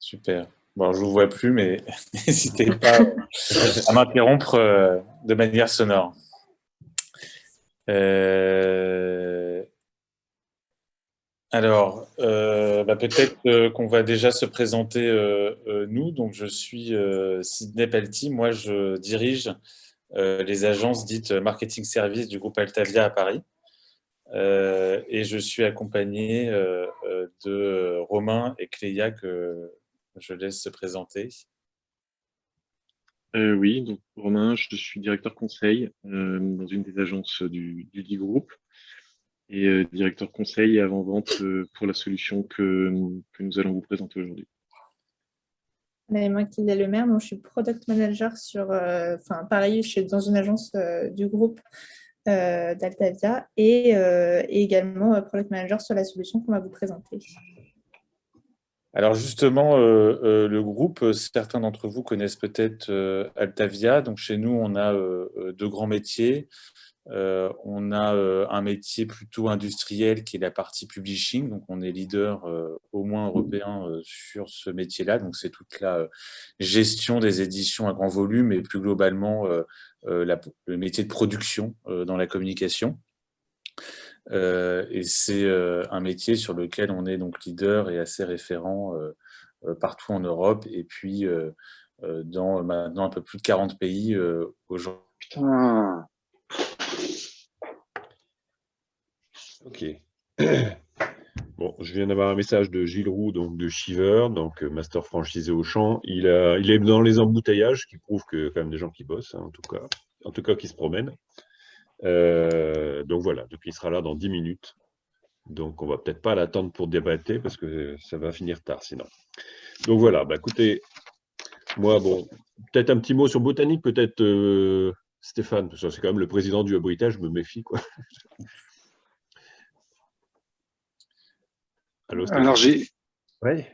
Super. Bon, je ne vous vois plus, mais n'hésitez pas à m'interrompre de manière sonore. Euh, peut-être qu'on va déjà se présenter nous. Donc, je suis Sidney Pelty. Moi, je dirige les agences dites marketing service du groupe Altavia à Paris. Et je suis accompagné de Romain et Cléa que je laisse se présenter. Oui, donc Romain, je suis directeur conseil dans une des agences du dit groupe et directeur conseil et avant-vente pour la solution que nous allons vous présenter aujourd'hui. Et moi, Kylia Lemaire, donc je suis product manager pareil, je suis dans une agence du groupe d'Altavia et également product manager sur la solution qu'on va vous présenter. Alors justement, le groupe, certains d'entre vous connaissent peut-être Altavia. Donc chez nous, on a deux grands métiers. On a un métier plutôt industriel qui est la partie publishing. Donc on est leader au moins européen sur ce métier-là. Donc c'est toute la gestion des éditions à grand volume et plus globalement le métier de production dans la communication. Et c'est un métier sur lequel on est donc leader et assez référent partout en Europe et puis dans maintenant un peu plus de 40 pays aujourd'hui. Putain. Ok. Bon, je viens d'avoir un message de Gilles Roux, donc de Shiver, donc master franchisé Auchan. Il est dans les embouteillages, qui prouve que quand même des gens qui bossent, hein, en tout cas qui se promènent. Donc voilà, donc il sera là dans 10 minutes. Donc on va peut-être pas l'attendre pour débattre parce que ça va finir tard sinon. Donc voilà, bah écoutez, moi bon, peut-être un petit mot sur Botanique, peut-être Stéphane, parce que c'est quand même le président du Hub, je me méfie quoi. Allô, Stéphane. Alors Oui.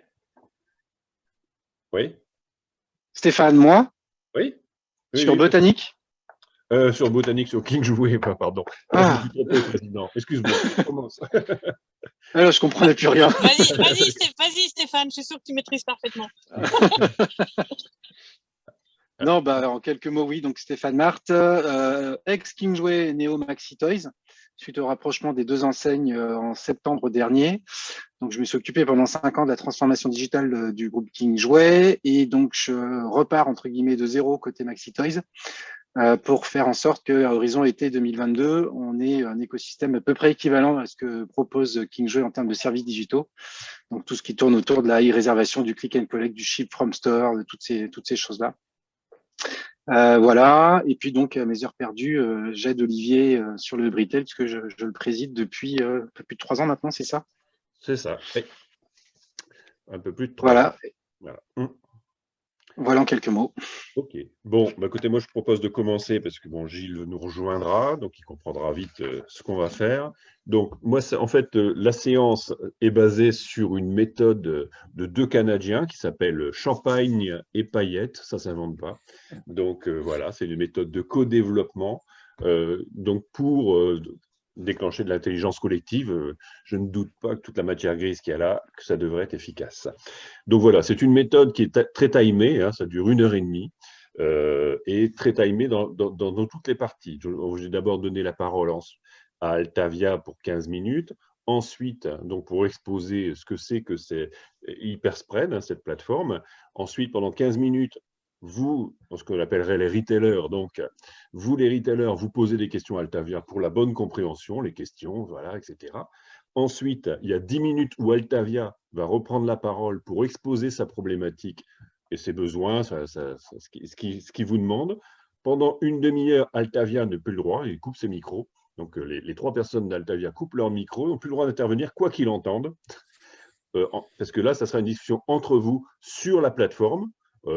Oui. Stéphane, moi. Oui. Sur Botanique. Sur Botanique, sur Kingsway, pardon. Ah. Je me suis trompé, président. Excuse-moi, je commence. Alors, je comprenais plus rien. Vas-y, Stéphane, je suis sûr que tu maîtrises parfaitement. Non, en quelques mots, oui. Donc, Stéphane Marthe, ex-Kingsway Neo Maxi Toys, suite au rapprochement des deux enseignes en septembre dernier. Donc, je me suis occupé pendant 5 ans de la transformation digitale du groupe Kingsway et donc je repars entre guillemets de zéro côté Maxi Toys pour faire en sorte qu'à horizon été 2022, on ait un écosystème à peu près équivalent à ce que propose Kingsway en termes de services digitaux. Donc, tout ce qui tourne autour de la e-réservation, du click and collect, du ship from store, de toutes ces choses-là. Voilà, et puis donc à mes heures perdues, j'aide Olivier sur le Britel puisque je le préside depuis un peu plus de 3 ans maintenant, c'est ça? C'est ça, oui. Un peu plus de 3 ans. Voilà. Voilà en quelques mots. Ok. Bon, écoutez, moi je propose de commencer parce que bon, Gilles nous rejoindra, donc il comprendra vite ce qu'on va faire. Donc moi, en fait, la séance est basée sur une méthode de 2 Canadiens qui s'appelle Champagne et Paillettes, ça s'invente pas. Donc voilà, c'est une méthode de co-développement. Donc pour déclencher de l'intelligence collective, je ne doute pas que toute la matière grise qu'il y a là, que ça devrait être efficace. Donc voilà, c'est une méthode qui est très timée, hein, ça dure 1h30, et très timée dans toutes les parties. J'ai d'abord donné la parole à Altavia pour 15 minutes, ensuite, donc pour exposer ce que c'est Hyperspread, hein, cette plateforme. Ensuite, pendant 15 minutes, vous, ce qu'on appellerait les retailers, donc vous les retailers, vous posez des questions à Altavia pour la bonne compréhension, les questions, voilà, etc. Ensuite, il y a 10 minutes où Altavia va reprendre la parole pour exposer sa problématique et ses besoins, ce qu'il vous demande. Pendant une demi-heure, Altavia n'a plus le droit, il coupe ses micros. Donc les 3 personnes d'Altavia coupent leur micro, n'ont plus le droit d'intervenir, quoi qu'ils entendent. Parce que là, ça sera une discussion entre vous sur la plateforme.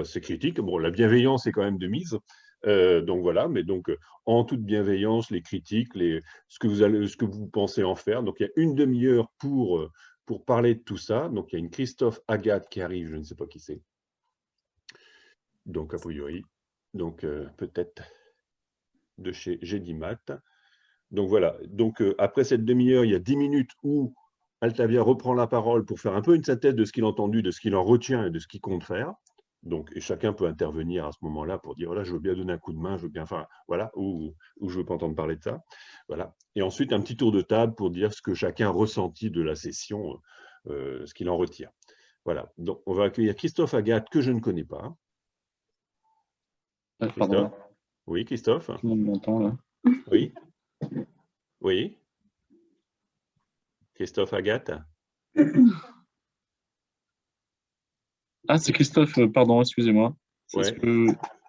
C'est critique. Bon, la bienveillance est quand même de mise. Donc voilà, mais donc en toute bienveillance, les critiques, ce que vous pensez en faire. Donc il y a une demi-heure pour parler de tout ça. Donc il y a une Christophe Agathe qui arrive, je ne sais pas qui c'est. Donc a priori, donc peut-être de chez GDMAT. Donc voilà, donc après cette demi-heure, il y a 10 minutes où Altavia reprend la parole pour faire un peu une synthèse de ce qu'il a entendu, de ce qu'il en retient et de ce qu'il compte faire. Donc, et chacun peut intervenir à ce moment-là pour dire, voilà, je veux bien donner un coup de main, je veux bien faire, voilà, ou je ne veux pas entendre parler de ça. Voilà. Et ensuite, un petit tour de table pour dire ce que chacun a ressenti de la session, ce qu'il en retire. Voilà. Donc, on va accueillir Christophe Agathe, que je ne connais pas. Pardon, Christophe? Oui, Christophe? tout le monde m'entend là. Oui? Oui? Christophe Agathe? Ah, c'est Christophe, pardon, excusez-moi. Ouais,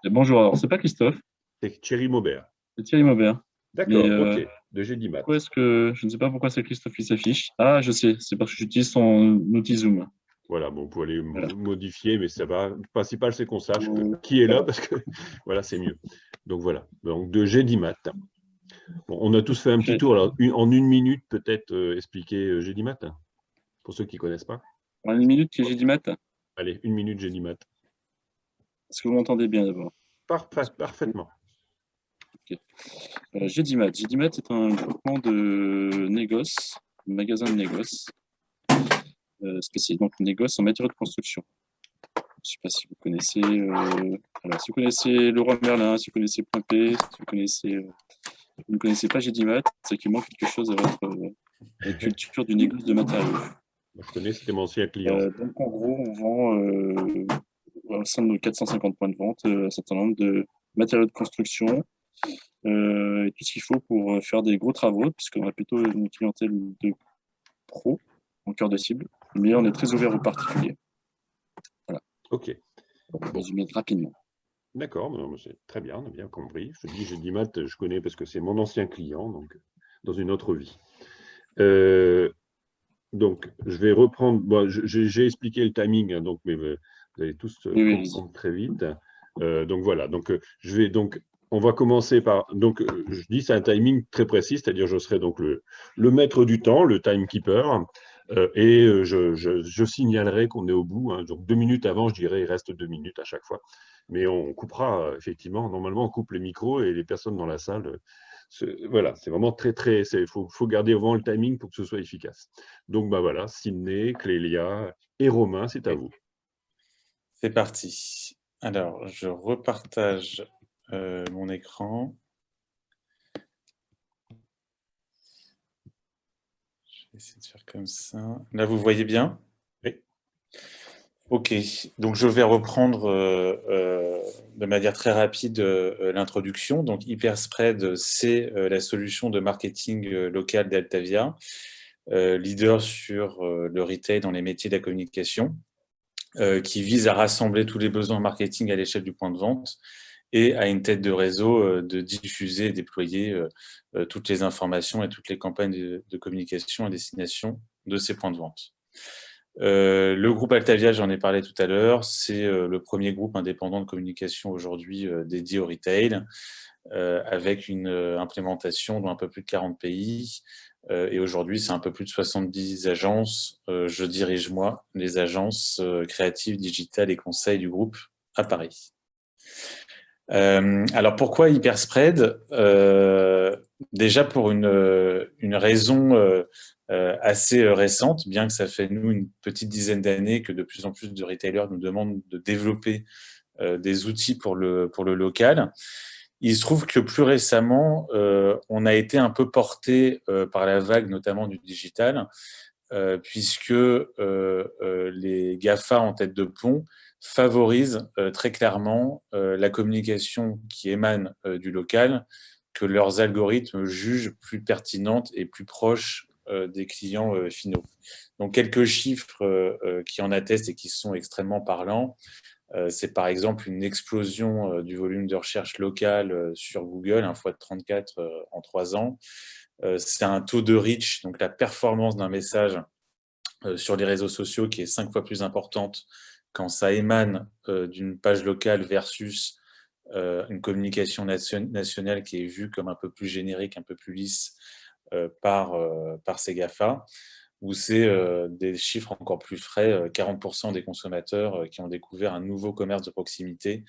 Bonjour, alors c'est pas Christophe, c'est Thierry Maubert. c'est Thierry Maubert. D'accord, Mais ok, de Gédimat. pourquoi est-ce que je ne sais pas pourquoi c'est Christophe qui s'affiche? Ah, je sais, c'est parce que j'utilise son outil Zoom. Voilà, bon, vous pouvez aller Voilà. modifier, mais ça va. Le principal, c'est qu'on sache qui est là, parce que voilà, c'est mieux. Donc voilà, donc de Gédimat. Bon, on a tous fait un petit tour. Alors, en une minute, peut-être expliquer Gédimat, pour ceux qui ne connaissent pas. En une minute que j'ai dit maths. Allez, une minute Gédimat. Est-ce que vous m'entendez bien d'abord? Parfaitement. Ok. Gédimat. Gédimat est un groupement de négoces, un magasin de négoce, spécialisé donc négoce en matériaux de construction. Je ne sais pas si vous connaissez. Alors, si vous connaissez Leroy Merlin, si vous connaissez Point P, si vous connaissez, vous ne connaissez pas Gédimat, c'est qu'il manque quelque chose à votre culture du négoce de matériaux. Moi, je connais, c'était mon ancien client. Donc, en gros, on vend au sein de nos 450 points de vente un certain nombre de matériaux de construction et tout ce qu'il faut pour faire des gros travaux, puisqu'on a plutôt une clientèle de pros en cœur de cible, mais on est très ouvert aux particuliers. Voilà. Ok. Pour résumer rapidement. D'accord, c'est très bien, on a bien compris. Je te dis, Gédimat, je connais parce que c'est mon ancien client, donc dans une autre vie. Donc, je vais reprendre. Bon, j'ai expliqué le timing, hein, donc, mais vous allez tous comprendre très vite. Donc voilà. Donc, on va commencer par. Donc, je dis c'est un timing très précis, c'est-à-dire je serai donc le maître du temps, le timekeeper, et je signalerai qu'on est au bout. Hein. Donc 2 minutes avant, je dirais, il reste 2 minutes à chaque fois. Mais on coupera effectivement. Normalement, on coupe les micros et les personnes dans la salle. Voilà, c'est vraiment très. Il faut garder vraiment le timing pour que ce soit efficace. Donc, bah voilà, Sydney, Clélia et Romain, c'est à vous. C'est parti. Alors, je repartage mon écran. Je vais essayer de faire comme ça. Là, vous voyez bien? Oui. Ok, donc je vais reprendre de manière très rapide l'introduction. Donc Hyperspread, c'est la solution de marketing local d'Altavia, leader sur le retail dans les métiers de la communication, qui vise à rassembler tous les besoins marketing à l'échelle du point de vente et à une tête de réseau de diffuser et déployer toutes les informations et toutes les campagnes de communication à destination de ces points de vente. Le groupe Altavia, j'en ai parlé tout à l'heure, c'est le premier groupe indépendant de communication aujourd'hui dédié au retail, avec une implémentation dans un peu plus de 40 pays. Et aujourd'hui, c'est un peu plus de 70 agences. Je dirige, moi, les agences créatives, digitales et conseils du groupe à Paris. Alors, pourquoi Hyperspread? Déjà pour une raison assez récente, bien que ça fait, nous, une petite dizaine d'années que de plus en plus de retailers nous demandent de développer des outils pour le local. Il se trouve que plus récemment, on a été un peu porté par la vague, notamment du digital, puisque les GAFA en tête de pont favorisent très clairement la communication qui émane du local, que leurs algorithmes jugent plus pertinente et plus proche des clients finaux. Donc quelques chiffres qui en attestent et qui sont extrêmement parlants. C'est par exemple une explosion du volume de recherche locale sur Google, un fois de 34 en 3 ans. C'est un taux de reach, donc la performance d'un message sur les réseaux sociaux qui est 5 fois plus importante quand ça émane d'une page locale versus une communication nationale qui est vue comme un peu plus générique, un peu plus lisse par ces GAFA, où c'est des chiffres encore plus frais, 40% des consommateurs qui ont découvert un nouveau commerce de proximité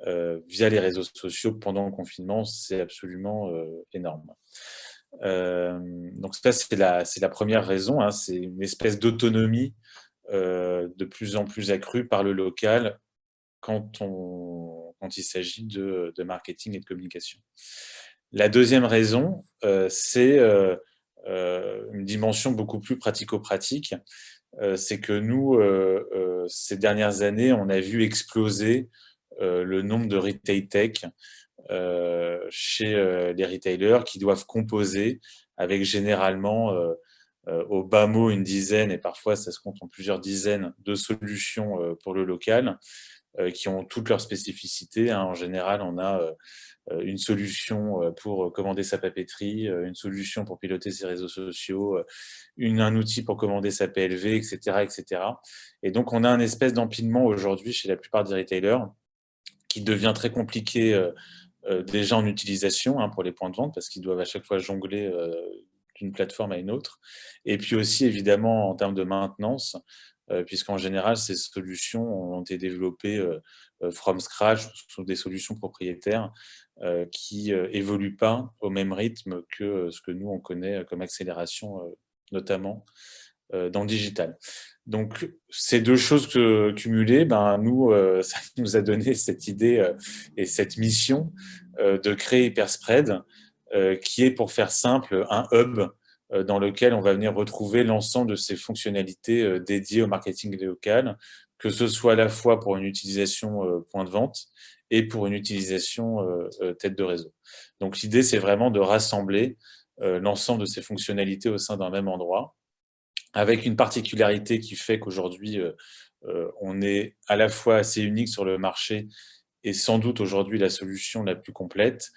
via les réseaux sociaux pendant le confinement, c'est absolument énorme. Donc ça, c'est la première raison, hein, c'est une espèce d'autonomie de plus en plus accrue par le local quand il s'agit de marketing et de communication. La deuxième raison, c'est une dimension beaucoup plus pratico-pratique. C'est que nous, ces dernières années, on a vu exploser le nombre de retail tech chez les retailers qui doivent composer avec généralement au bas mot une dizaine, et parfois ça se compte en plusieurs dizaines de solutions pour le local qui ont toutes leurs spécificités, hein. En général, on a une solution pour commander sa papeterie, une solution pour piloter ses réseaux sociaux, un outil pour commander sa PLV, etc., etc. Et donc, on a un espèce d'empilement aujourd'hui chez la plupart des retailers qui devient très compliqué déjà en utilisation, hein, pour les points de vente, parce qu'ils doivent à chaque fois jongler d'une plateforme à une autre. Et puis aussi, évidemment, en termes de maintenance, puisqu'en général, ces solutions ont été développées from scratch, sont des solutions propriétaires qui évoluent pas au même rythme que ce que nous, on connaît comme accélération, notamment dans le digital. Donc, ces deux choses cumulées, ben, nous, ça nous a donné cette idée et cette mission de créer Hyperspread, qui est, pour faire simple, un hub dans lequel on va venir retrouver l'ensemble de ces fonctionnalités dédiées au marketing local, que ce soit à la fois pour une utilisation point de vente et pour une utilisation tête de réseau. Donc, l'idée, c'est vraiment de rassembler l'ensemble de ces fonctionnalités au sein d'un même endroit, avec une particularité qui fait qu'aujourd'hui, on est à la fois assez unique sur le marché et sans doute aujourd'hui la solution la plus complète.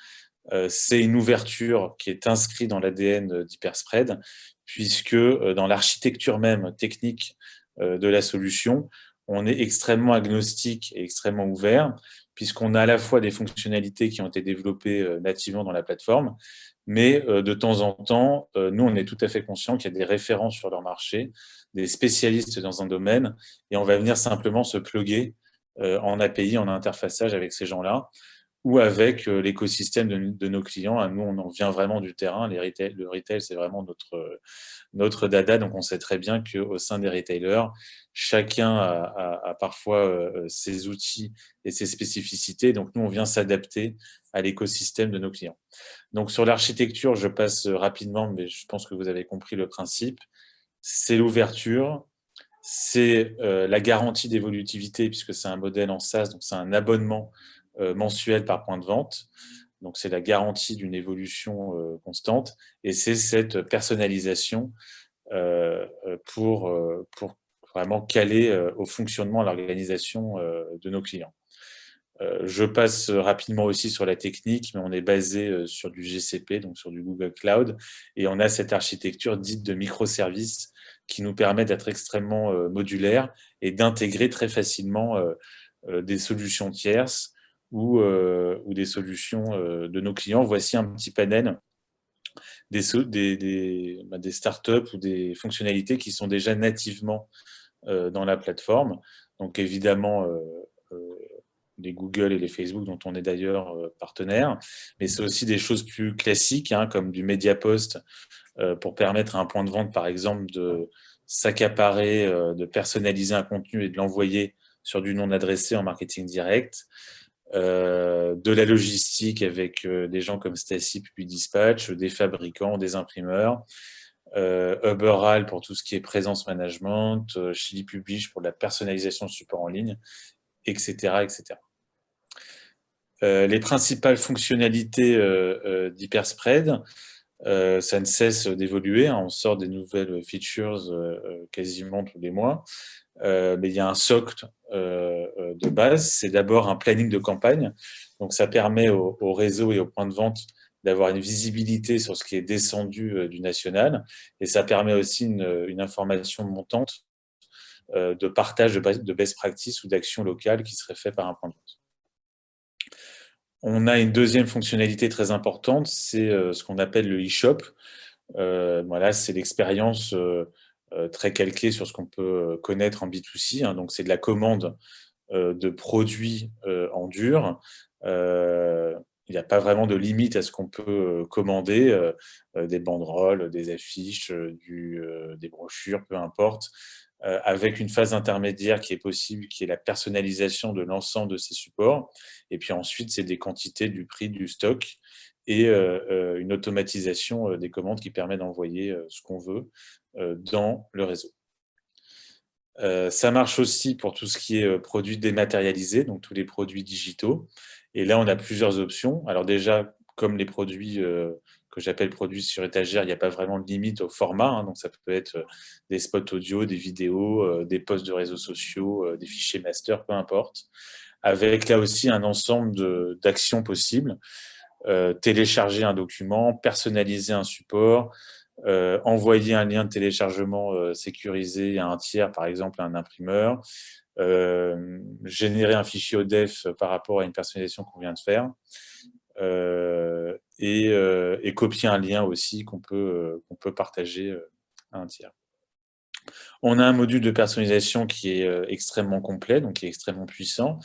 C'est une ouverture qui est inscrite dans l'ADN d'Hyperspread, puisque dans l'architecture même technique de la solution, on est extrêmement agnostique et extrêmement ouvert, puisqu'on a à la fois des fonctionnalités qui ont été développées nativement dans la plateforme, mais de temps en temps, nous, on est tout à fait conscient qu'il y a des référents sur leur marché, des spécialistes dans un domaine, et on va venir simplement se plugger en API, en interfaçage avec ces gens-là, ou avec l'écosystème de nos clients. Nous, on en vient vraiment du terrain. Le retail, c'est vraiment notre dada. Donc, on sait très bien qu'au sein des retailers, chacun a parfois ses outils et ses spécificités. Donc, nous, on vient s'adapter à l'écosystème de nos clients. Donc, sur l'architecture, je passe rapidement, mais je pense que vous avez compris le principe. C'est l'ouverture, c'est la garantie d'évolutivité, puisque c'est un modèle en SaaS, donc c'est un abonnement mensuel par point de vente. Donc, c'est la garantie d'une évolution constante. Et c'est cette personnalisation pour vraiment caler au fonctionnement, à l'organisation de nos clients. Je passe rapidement aussi sur la technique, mais on est basé sur du GCP, donc sur du Google Cloud, et on a cette architecture dite de microservices qui nous permet d'être extrêmement modulaire et d'intégrer très facilement des solutions tierces ou des solutions de nos clients. Voici un petit panel des startups ou des fonctionnalités qui sont déjà nativement dans la plateforme. Donc évidemment, les Google et les Facebook, dont on est d'ailleurs partenaire, mais c'est aussi des choses plus classiques, hein, comme du Media Post, pour permettre à un point de vente, par exemple, de s'accaparer, de personnaliser un contenu et de l'envoyer sur du non adressé en marketing direct, de la logistique avec des gens comme Stacy puis Dispatch, des fabricants, des imprimeurs, Uberall pour tout ce qui est présence management, Chili Publish pour la personnalisation de support en ligne, etc., etc. Les principales fonctionnalités d'Hyperspread, ça ne cesse d'évoluer, hein, on sort des nouvelles features quasiment tous les mois, mais il y a un socle de base, c'est d'abord un planning de campagne, donc ça permet au réseau et aux points de vente d'avoir une visibilité sur ce qui est descendu du national, et ça permet aussi une information montante de partage de best practice ou d'actions locales qui seraient faites par un point de vente. On a une deuxième fonctionnalité très importante, c'est ce qu'on appelle le e-shop. Voilà, c'est l'expérience très calquée sur ce qu'on peut connaître en B2C. Hein, donc, c'est de la commande de produits en dur. il n'y a pas vraiment de limite à ce qu'on peut commander, des banderoles, des affiches, des brochures, peu importe, avec une phase intermédiaire qui est possible, qui est la personnalisation de l'ensemble de ces supports. Et puis ensuite, c'est des quantités, du prix, du stock et une automatisation des commandes qui permet d'envoyer ce qu'on veut dans le réseau. Ça marche aussi pour tout ce qui est produits dématérialisés, donc tous les produits digitaux. Et là, on a plusieurs options. Alors déjà, comme les produits que j'appelle produits sur étagère, il n'y a pas vraiment de limite au format. Hein, donc ça peut être des spots audio, des vidéos, des posts de réseaux sociaux, des fichiers master, peu importe. Avec là aussi un ensemble d'actions possibles. Télécharger un document, personnaliser un support, envoyer un lien de téléchargement sécurisé à un tiers, par exemple à un imprimeur, générer un fichier ODEF par rapport à une personnalisation qu'on vient de faire, et copier un lien aussi qu'on peut partager à un tiers. On a un module de personnalisation qui est extrêmement complet, donc qui est extrêmement puissant,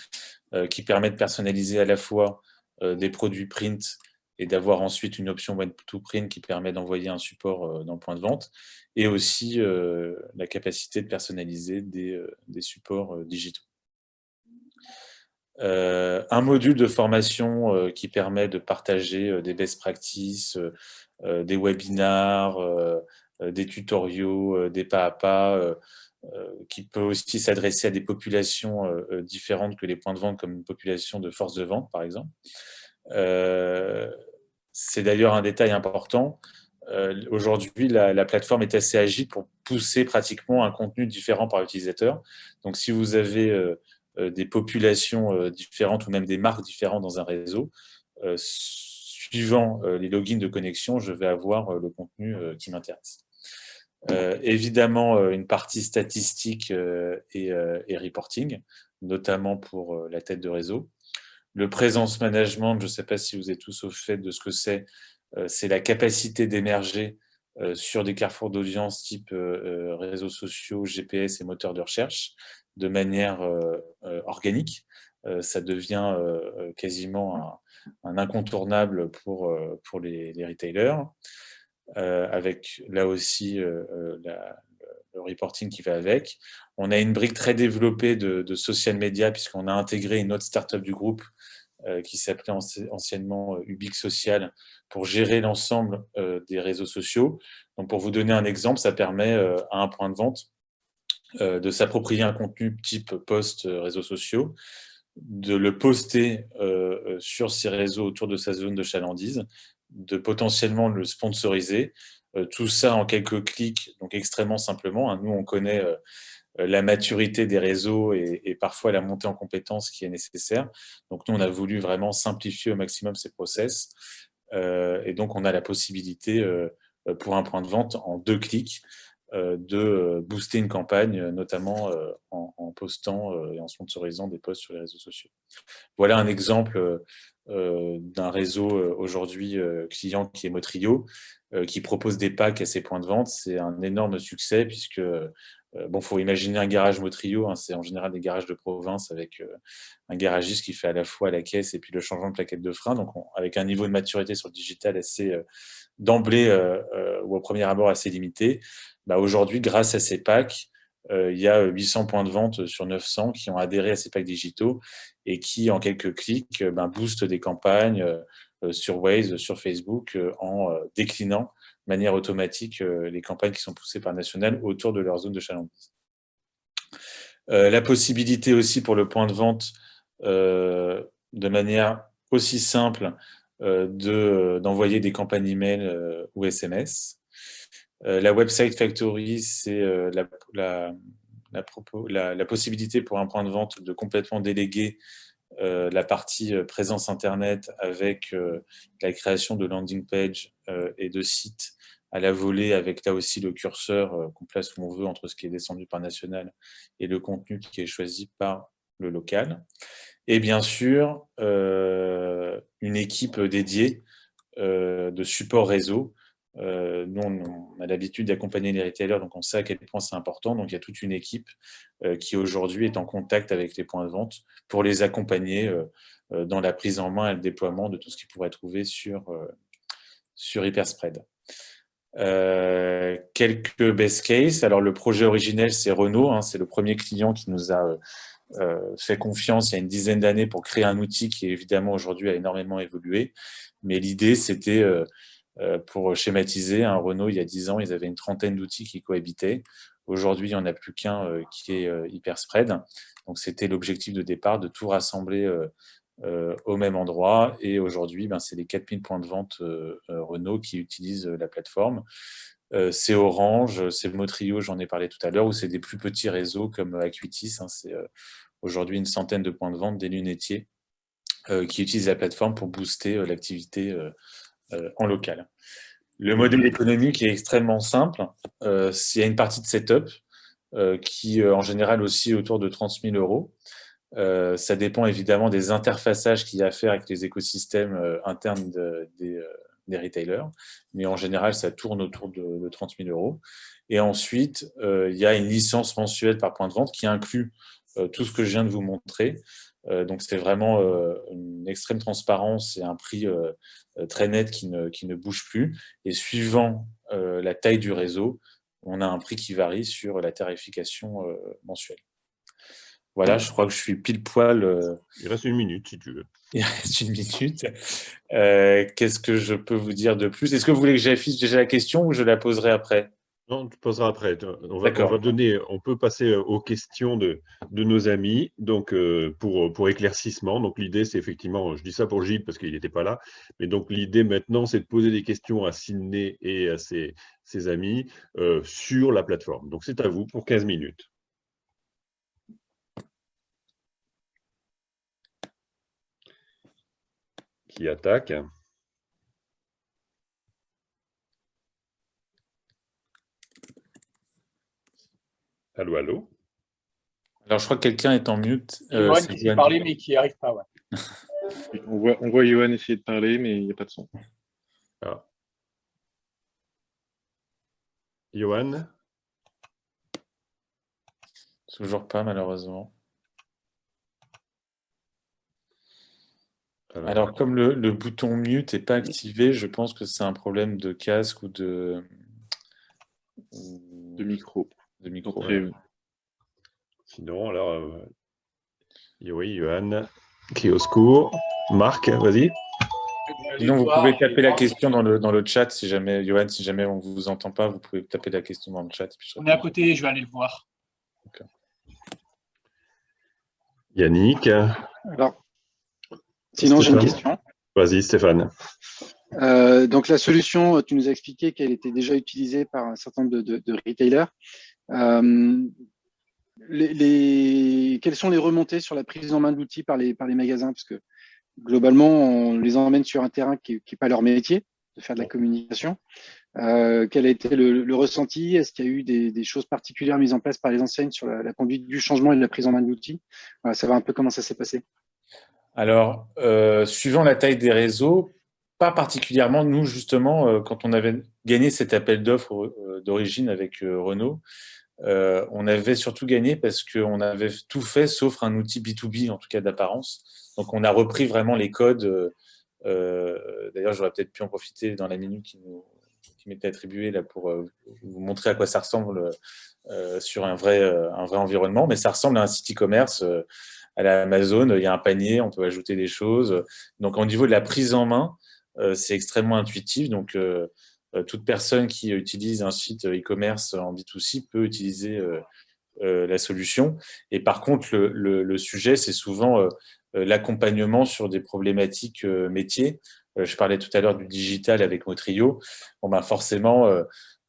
qui permet de personnaliser à la fois des produits print et d'avoir ensuite une option web to print qui permet d'envoyer un support dans le point de vente, et aussi la capacité de personnaliser des supports digitaux. Un module de formation qui permet de partager des best practices, des webinars, des tutoriaux, des pas à pas, qui peut aussi s'adresser à des populations différentes que les points de vente, comme une population de force de vente, par exemple. C'est d'ailleurs un détail important. Aujourd'hui, la plateforme est assez agile pour pousser pratiquement un contenu différent par utilisateur. Donc, si vous avez des populations différentes ou même des marques différentes dans un réseau, suivant les logins de connexion, je vais avoir le contenu qui m'intéresse. Évidemment, une partie statistique et reporting, notamment pour la tête de réseau. Le presence management, je ne sais pas si vous êtes tous au fait de ce que c'est la capacité d'émerger sur des carrefours d'audience type réseaux sociaux, GPS et moteurs de recherche de manière organique. Ça devient quasiment un incontournable pour les retailers, avec là aussi le reporting qui va avec. On a une brique très développée de social media, puisqu'on a intégré une autre startup du groupe qui s'appelait anciennement Ubix Social, pour gérer l'ensemble des réseaux sociaux. Donc, pour vous donner un exemple, ça permet à un point de vente de s'approprier un contenu type post réseaux sociaux, de le poster sur ses réseaux autour de sa zone de chalandise, de potentiellement le sponsoriser, tout ça en quelques clics, donc extrêmement simplement. Hein. Nous, on connaît la maturité des réseaux et parfois la montée en compétences qui est nécessaire. Donc, nous, on a voulu vraiment simplifier au maximum ces process. Et donc, on a la possibilité, pour un point de vente, en 2 clics, de booster une campagne, notamment en postant et en sponsorisant des posts sur les réseaux sociaux. Voilà un exemple d'un réseau aujourd'hui client qui est Motrio, qui propose des packs à ses points de vente. C'est un énorme succès puisque, faut imaginer un garage Motrio, hein, c'est en général des garages de province avec un garagiste qui fait à la fois la caisse et puis le changement de plaquette de frein. Donc, avec un niveau de maturité sur le digital assez d'emblée ou au premier abord assez limité. Aujourd'hui, grâce à ces packs, il y a 800 points de vente sur 900 qui ont adhéré à ces packs digitaux et qui, en quelques clics, boostent des campagnes sur Waze, sur Facebook, en déclinant de manière automatique les campagnes qui sont poussées par National autour de leur zone de chalandise. La possibilité aussi pour le point de vente, de manière aussi simple, d'envoyer des campagnes email ou SMS. La Website Factory, c'est la possibilité pour un point de vente de complètement déléguer la partie présence Internet avec la création de landing page et de sites à la volée, avec là aussi le curseur qu'on place où on veut entre ce qui est descendu par National et le contenu qui est choisi par le local. Et bien sûr, une équipe dédiée de support réseau Nous, on a l'habitude d'accompagner les retailers, donc on sait à quel point c'est important. Donc, il y a toute une équipe qui aujourd'hui est en contact avec les points de vente pour les accompagner dans la prise en main et le déploiement de tout ce qu'ils pourraient trouver sur Hyperspread. Quelques best case. Alors, le projet originel, c'est Renault. Hein, c'est le premier client qui nous a fait confiance il y a une dizaine d'années pour créer un outil qui, évidemment, aujourd'hui a énormément évolué. Mais l'idée, c'était, pour schématiser, un Renault, il y a 10 ans, ils avaient une trentaine d'outils qui cohabitaient. Aujourd'hui, il n'y en a plus qu'un qui est Hyperspread. Donc, c'était l'objectif de départ, de tout rassembler au même endroit. Et aujourd'hui, c'est les 4000 points de vente Renault qui utilisent la plateforme. C'est Orange, c'est Motrio, j'en ai parlé tout à l'heure, ou c'est des plus petits réseaux comme Acuitis. Hein, c'est aujourd'hui une centaine de points de vente, des lunetiers, qui utilisent la plateforme pour booster l'activité en local. Le modèle économique est extrêmement simple. Il y a une partie de setup qui, en général, aussi autour de 30 000 euros. Ça dépend évidemment des interfaçages qu'il y a à faire avec les écosystèmes internes des retailers, mais en général, ça tourne autour de 30 000 euros. Et ensuite, il y a une licence mensuelle par point de vente qui inclut tout ce que je viens de vous montrer. Donc, c'est vraiment une extrême transparence et un prix très net qui ne bouge plus. Et suivant la taille du réseau, on a un prix qui varie sur la tarification mensuelle. Voilà, je crois que je suis pile poil. Il reste 1 minute, si tu veux. Il reste 1 minute. Qu'est-ce que je peux vous dire de plus? Est-ce que vous voulez que j'affiche déjà la question ou je la poserai après? Non, tu poseras après. On peut passer aux questions de nos amis, donc pour éclaircissement. Donc l'idée, c'est effectivement, je dis ça pour Gilles parce qu'il n'était pas là, mais donc l'idée maintenant, c'est de poser des questions à Sydney et à ses amis sur la plateforme. Donc c'est à vous pour 15 minutes. Qui attaque? Allô, allô? Alors, je crois que quelqu'un est en mute. Johan qui essaie de parler, mais qui n'y arrive pas. Ouais. On voit Johan essayer de parler, mais il n'y a pas de son. Ah. Johan? Toujours pas, malheureusement. Alors, comme le bouton mute n'est pas activé, je pense que c'est un problème de casque ou de micro. De micro. Sinon, alors, oui, Johan, qui est au secours. Marc, vas-y. Sinon, vous pouvez taper la question dans le chat, si jamais, Johan, si jamais on ne vous entend pas, vous pouvez taper la question dans le chat. On est à côté, je vais aller le voir. Okay. Yannick. Alors, sinon, j'ai une question. Vas-y, Stéphane. Donc, la solution, tu nous as expliqué qu'elle était déjà utilisée par un certain nombre de retailers. Quelles sont les remontées sur la prise en main d'outils par les magasins? Parce que globalement, on les emmène sur un terrain qui n'est pas leur métier, de faire de la communication. Quel a été le ressenti? Est-ce qu'il y a eu des choses particulières mises en place par les enseignes sur la conduite du changement et de la prise en main d'outils? Voilà, savoir un peu comment ça s'est passé. Alors, suivant la taille des réseaux, pas particulièrement. Nous, justement, quand on avait gagné cet appel d'offres d'origine avec Renault, on avait surtout gagné parce qu'on avait tout fait sauf un outil B2B, en tout cas d'apparence. Donc, on a repris vraiment les codes. D'ailleurs, j'aurais peut-être pu en profiter dans la minute qui m'était attribuée là, pour vous montrer à quoi ça ressemble sur un vrai environnement. Mais ça ressemble à un site e-commerce. À l'Amazon, il y a un panier, on peut ajouter des choses. Donc, au niveau de la prise en main, c'est extrêmement intuitif. Donc, toute personne qui utilise un site e-commerce en B2C peut utiliser la solution. Et par contre, le sujet, c'est souvent l'accompagnement sur des problématiques métiers. Je parlais tout à l'heure du digital avec Motrio. Bon, forcément,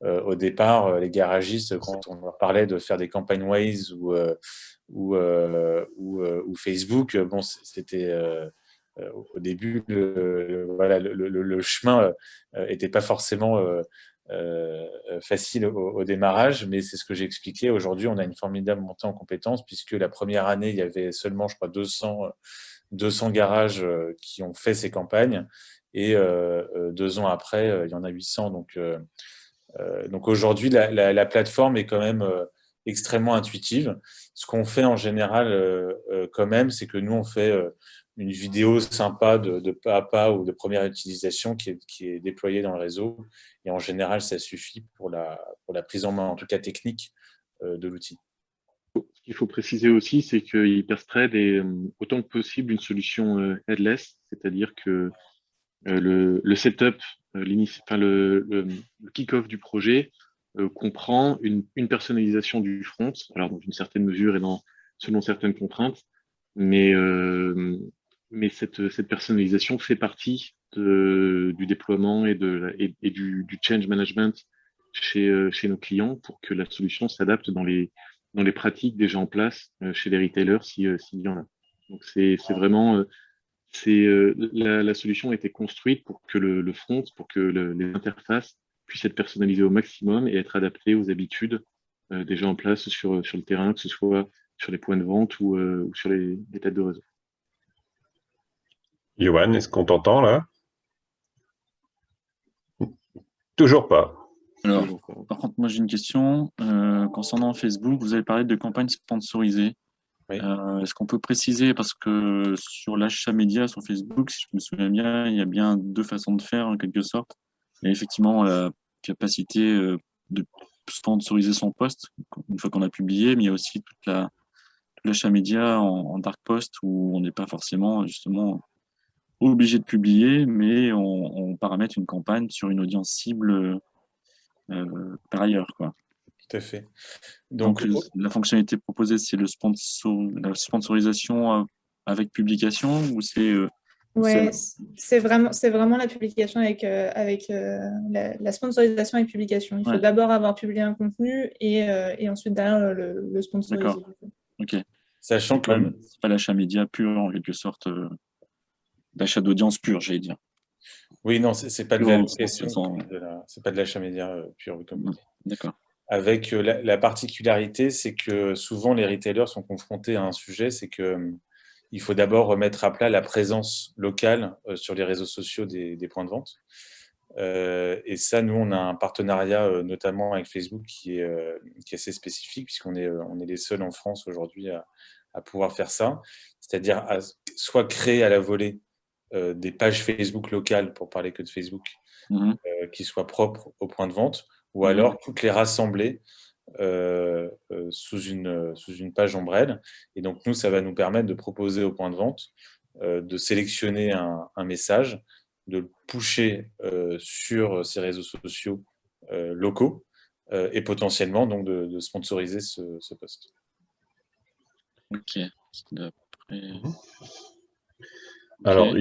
au départ, les garagistes, quand on leur parlait de faire des campagnes Waze ou Facebook, bon, c'était au début, le chemin n'était pas forcément facile au démarrage, mais c'est ce que j'ai expliqué. Aujourd'hui, on a une formidable montée en compétences puisque la première année, il y avait seulement, je crois, 200 garages qui ont fait ces campagnes. et 2 ans après, il y en a 800. Donc aujourd'hui, la plateforme est quand même extrêmement intuitive. Ce qu'on fait en général quand même, c'est que nous, on fait une vidéo sympa de pas à pas ou de première utilisation qui est déployée dans le réseau. Et en général, ça suffit pour la prise en main, en tout cas technique, de l'outil. Ce qu'il faut préciser aussi, c'est que Hyperspread est autant que possible une solution headless, c'est-à-dire que le setup, le kick-off du projet comprend une personnalisation du front, alors dans une certaine mesure et selon certaines contraintes, mais cette personnalisation fait partie du déploiement et du change management chez nos clients pour que la solution s'adapte dans les pratiques déjà en place chez les retailers s'il y en a. Donc c'est vraiment la solution a été construite pour que le front, pour que les interfaces puissent être personnalisées au maximum et être adaptées aux habitudes déjà en place sur le terrain, que ce soit sur les points de vente ou sur les têtes de réseau. Johan, est-ce qu'on t'entend là? Toujours pas. Alors, par contre, moi j'ai une question concernant Facebook. Vous avez parlé de campagnes sponsorisées. Oui. Est-ce qu'on peut préciser, parce que sur l'achat média sur Facebook, si je me souviens bien, il y a bien 2 façons de faire en quelque sorte. Il y a effectivement la capacité de sponsoriser son post une fois qu'on a publié, mais il y a aussi tout l'achat média en dark post où on n'est pas forcément justement obligé de publier, mais on paramètre une campagne sur une audience cible par ailleurs, quoi. Tout à fait. Donc, la fonctionnalité proposée, c'est la sponsorisation avec publication ou c'est Ouais, c'est vraiment la publication avec la sponsorisation avec publication. Il faut d'abord avoir publié un contenu et ensuite derrière le sponsoriser. D'accord. Ok. Sachant que c'est pas l'achat média pur en quelque sorte, l'achat d'audience pur, j'allais dire. Oui, non, c'est pas de l'allocation, c'est pas de l'achat média pur, comme vous dites. D'accord. Avec la particularité, c'est que souvent les retailers sont confrontés à un sujet, c'est que il faut d'abord remettre à plat la présence locale sur les réseaux sociaux des points de vente. Et ça, nous, on a un partenariat notamment avec Facebook qui est assez spécifique, puisqu'on est les seuls en France aujourd'hui à pouvoir faire ça. C'est-à-dire soit créer à la volée des pages Facebook locales, pour parler que de Facebook, qui soient propres aux points de vente, ou alors toutes les rassembler sous une page ombrelle. Et donc, nous, ça va nous permettre de proposer aux points de vente de sélectionner un message, de le pusher sur ces réseaux sociaux locaux et potentiellement donc de sponsoriser ce post. Ok. Alors,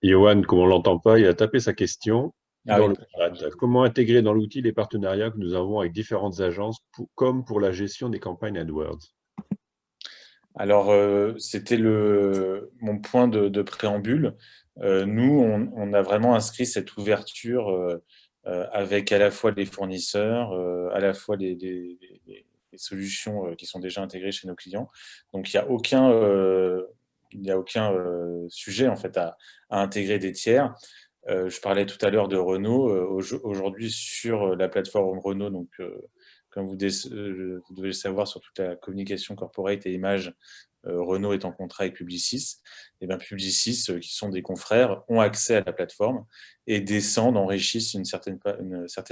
Johan, comme on ne l'entend pas, il a tapé sa question dans le chat. Comment intégrer dans l'outil les partenariats que nous avons avec différentes agences, comme pour la gestion des campagnes AdWords? Alors, c'était mon point de préambule. Nous, on a vraiment inscrit cette ouverture avec à la fois les fournisseurs, à la fois les solutions qui sont déjà intégrées chez nos clients. Donc, il n'y a aucun sujet en fait à intégrer des tiers. Je parlais tout à l'heure de Renault. Aujourd'hui, sur la plateforme Renault, donc comme vous devez le savoir, sur toute la communication corporate et image, Renault est en contrat avec Publicis. Et bien Publicis, qui sont des confrères, ont accès à la plateforme et descendent, enrichissent une certaine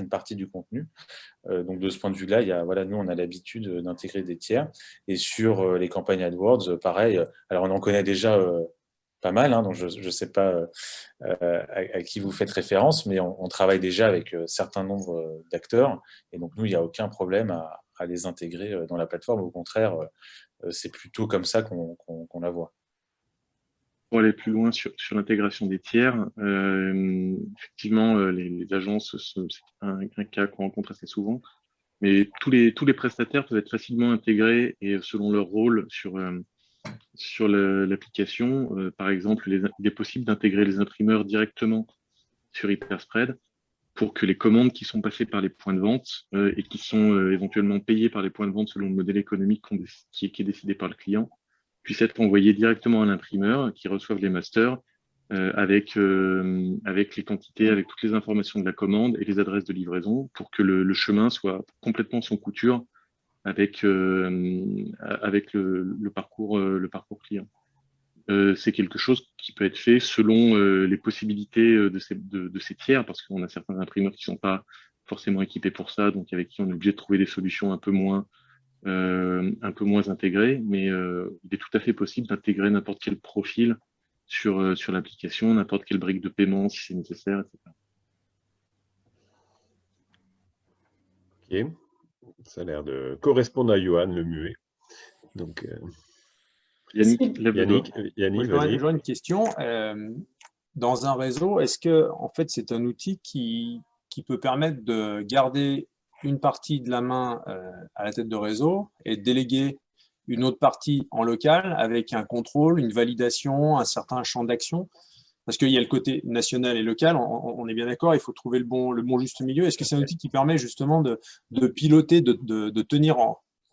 partie du contenu. Donc de ce point de vue-là, nous, on a l'habitude d'intégrer des tiers. Et sur les campagnes AdWords, pareil. Alors on en connaît déjà pas mal, donc je ne sais pas à qui vous faites référence, mais on travaille déjà avec un certain nombre d'acteurs. Et donc nous, il n'y a aucun problème à les intégrer dans la plateforme. Au contraire, c'est plutôt comme ça qu'on la voit. Pour aller plus loin sur l'intégration des tiers, effectivement, les agences, c'est un cas qu'on rencontre assez souvent, mais tous les prestataires peuvent être facilement intégrés et selon leur rôle sur l'application. Par exemple, il est possible d'intégrer les imprimeurs directement sur Hyperspread pour que les commandes qui sont passées par les points de vente et qui sont éventuellement payées par les points de vente selon le modèle économique qui est décidé par le client puissent être envoyées directement à l'imprimeur qui reçoivent les masters avec les quantités, avec toutes les informations de la commande et les adresses de livraison pour que le chemin soit complètement sans couture avec le parcours client. C'est quelque chose qui peut être fait selon les possibilités de ces tiers, parce qu'on a certains imprimeurs qui sont pas forcément équipés pour ça, donc avec qui on est obligé de trouver des solutions un peu moins intégrées, mais il est tout à fait possible d'intégrer n'importe quel profil sur l'application, n'importe quelle brique de paiement si c'est nécessaire, etc. Ok, ça a l'air de correspondre à Johan, le muet. Donc, Yannick, lève le doigt. Yannick, J'aurais vas-y. une question. Dans un réseau, est-ce que en fait c'est un outil qui peut permettre de garder une partie de la main à la tête de réseau et de déléguer une autre partie en local avec un contrôle, une validation, un certain champ d'action? Parce qu'il y a le côté national et local, on est bien d'accord, il faut trouver le bon juste milieu. Est-ce que c'est un outil qui permet justement de piloter, de tenir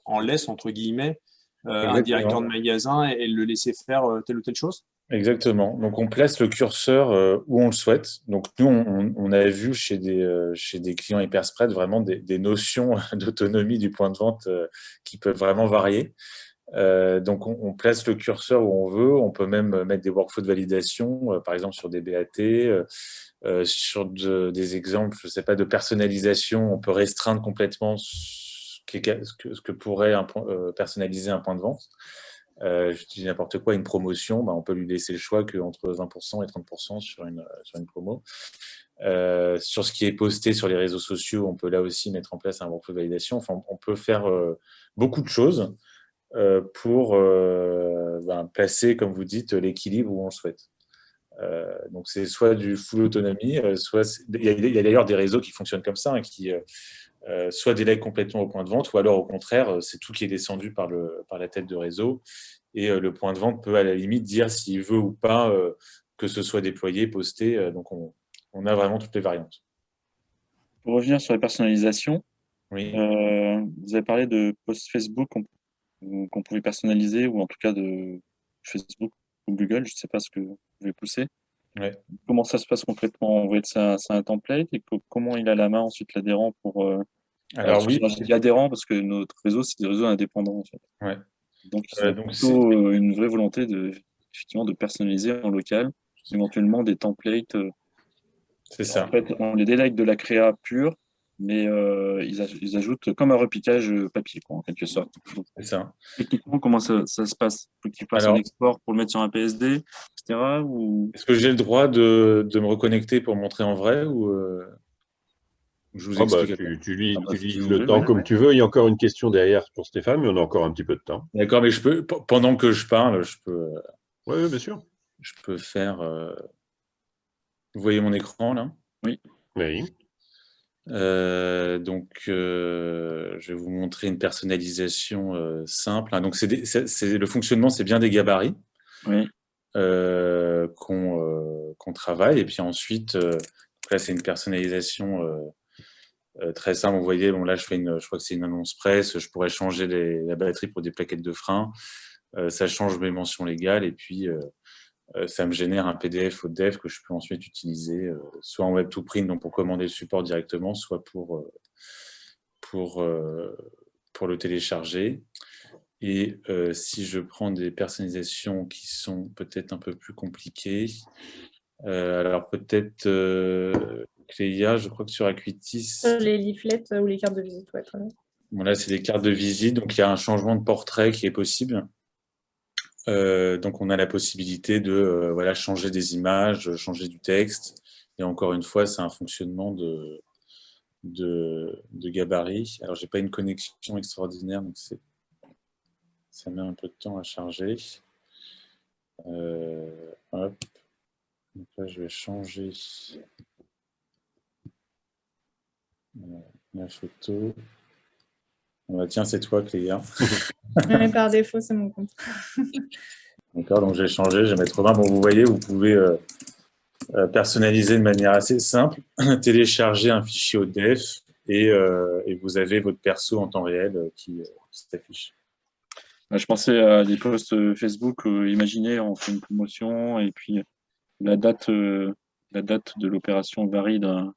en laisse, entre guillemets, un directeur de magasin et le laisser faire telle ou telle chose? Exactement. Donc, on place le curseur où on le souhaite. Donc, nous, on avait vu chez des clients Hyperspread vraiment des notions d'autonomie du point de vente qui peuvent vraiment varier. Donc, on place le curseur où on veut. On peut même mettre des workflows de validation, par exemple sur des BAT, sur des exemples, je sais pas, de personnalisation. On peut restreindre complètement ce que pourrait personnaliser un point de vente. Je dis n'importe quoi, une promotion, on peut lui laisser le choix qu'entre 20% et 30% sur une promo. Sur ce qui est posté sur les réseaux sociaux, on peut là aussi mettre en place un workflow de validation. Enfin, on peut faire beaucoup de choses pour placer, comme vous dites, l'équilibre où on le souhaite. Donc, c'est soit du full autonomie, il y a d'ailleurs des réseaux qui fonctionnent comme ça, qui soit délèguent complètement au point de vente, ou alors au contraire, c'est tout qui est descendu par la tête de réseau. Et le point de vente peut à la limite dire s'il veut ou pas que ce soit déployé, posté. Donc, on a vraiment toutes les variantes. Pour revenir sur la personnalisation, Oui. vous avez parlé de posts Facebook qu'on pouvait personnaliser, ou en tout cas de Facebook ou Google, je ne sais pas ce que vous pouvez pousser. Ouais. Comment ça se passe concrètement? On voit que c'est un template, et comment il a la main ensuite l'adhérent pour... Alors oui. Je dis adhérent parce que notre réseau, c'est des réseaux indépendants en fait. Ouais. Donc, c'est plutôt une vraie volonté effectivement, de personnaliser en local, éventuellement des templates. C'est ça. En fait, on les délègue de la créa pure, mais ils ajoutent comme un repiquage papier, quoi, en quelque sorte. C'est ça. Techniquement, comment ça se passe? Faut qu'il fasse un export pour le mettre sur un PSD, etc. Est-ce que j'ai le droit de me reconnecter pour montrer en vrai, ou je vous explique? Tu utilises le temps comme tu veux. Il y a encore une question derrière pour Stéphane, mais on a encore un petit peu de temps. D'accord, mais pendant que je parle, je peux. Oui, bien sûr. Je peux faire. Vous voyez mon écran là? Oui. Oui. Donc, je vais vous montrer une personnalisation simple. Donc, le fonctionnement, c'est bien des gabarits qu'on travaille. Et puis ensuite, là, c'est une personnalisation très simple. Vous voyez, là, je crois que c'est une annonce presse. Je pourrais changer la batterie pour des plaquettes de frein. Ça change mes mentions légales. Et puis, ça me génère un PDF au dev que je peux ensuite utiliser soit en web2print, donc pour commander le support directement, soit pour le télécharger. Et si je prends des personnalisations qui sont peut-être un peu plus compliquées, alors peut-être Cléa, je crois que sur Acuitis... Les leaflets ou les cartes de visite, ouais, très bien. Bon, là, c'est des cartes de visite, donc il y a un changement de portrait qui est possible. Donc, on a la possibilité de changer des images, changer du texte. Et encore une fois, c'est un fonctionnement de gabarit. Alors, j'ai pas une connexion extraordinaire, donc ça met un peu de temps à charger. Hop. Donc là, je vais changer la photo. Tiens, c'est toi, Cléa. Par défaut, c'est mon compte. D'accord, donc je vais changer, je vais mettre 20. Bon, vous voyez, vous pouvez personnaliser de manière assez simple, télécharger un fichier au def et vous avez votre perso en temps réel qui s'affiche. Je pensais à des posts Facebook, imaginez, on fait une promotion et puis la date de l'opération varie d'un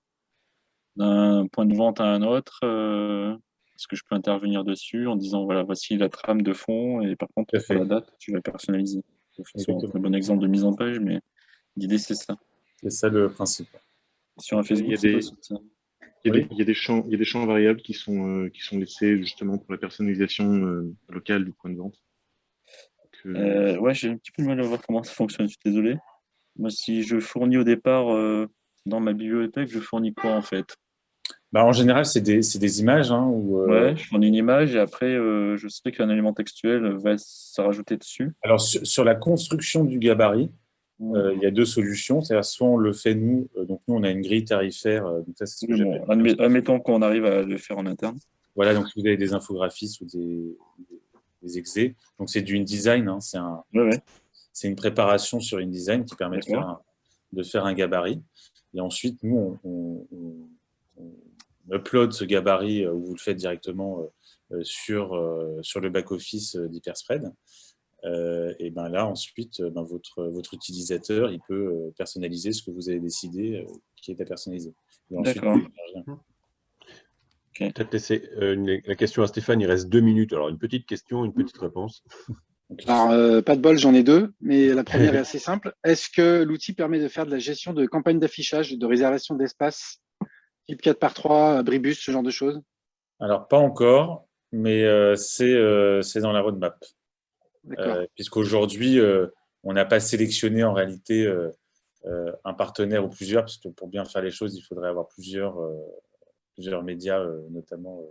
point de vente à un autre. Est-ce que je peux intervenir dessus en disant, voilà, voici la trame de fond, et par contre, Tout à pour fait. la date, tu vas personnaliser. C'est un Exactement. très bon exemple de mise en page, mais l'idée, c'est ça. C'est ça le principe. Sur un Il y Facebook, a c'est des, possible, ça. Oui. il y a des champs variables qui sont laissés justement pour la personnalisation locale du point de vente. Ouais, j'ai un petit peu de mal à voir comment ça fonctionne, je suis désolé. Moi, si je fournis au départ dans ma bibliothèque, je fournis quoi en fait? Bah, en général, c'est des images. Hein, où, Ouais, je fournis une image et après, je sais qu'un élément textuel va se rajouter dessus. Alors, sur la construction du gabarit, il y a deux solutions. C'est-à-dire, soit on le fait nous, donc nous, on a une grille tarifaire. Donc ça, c'est ce que Oui, j'appelle. bon, admettons qu'on arrive à le faire en interne. Voilà, donc vous avez des infographistes ou des exés. Donc c'est du InDesign. Hein, Ouais. c'est une préparation sur InDesign qui permet D'accord. de faire un gabarit. Et ensuite, nous, on upload ce gabarit, ou vous le faites directement sur le back-office d'Hyperspread. Et ben là, ensuite, votre utilisateur, il peut personnaliser ce que vous avez décidé qui est à personnaliser. Et ensuite, D'accord. Okay. Peut-être laisser la question à Stéphane, il reste 2 minutes. Alors, une petite question, une petite réponse. Alors, pas de bol, j'en ai deux, mais la première est assez simple. Est-ce que l'outil permet de faire de la gestion de campagnes d'affichage, de réservation d'espace, type 4x3, Bribus, ce genre de choses? Alors, pas encore, mais c'est dans la roadmap. Puisqu'aujourd'hui, on n'a pas sélectionné en réalité un partenaire ou plusieurs, parce que pour bien faire les choses, il faudrait avoir plusieurs médias, notamment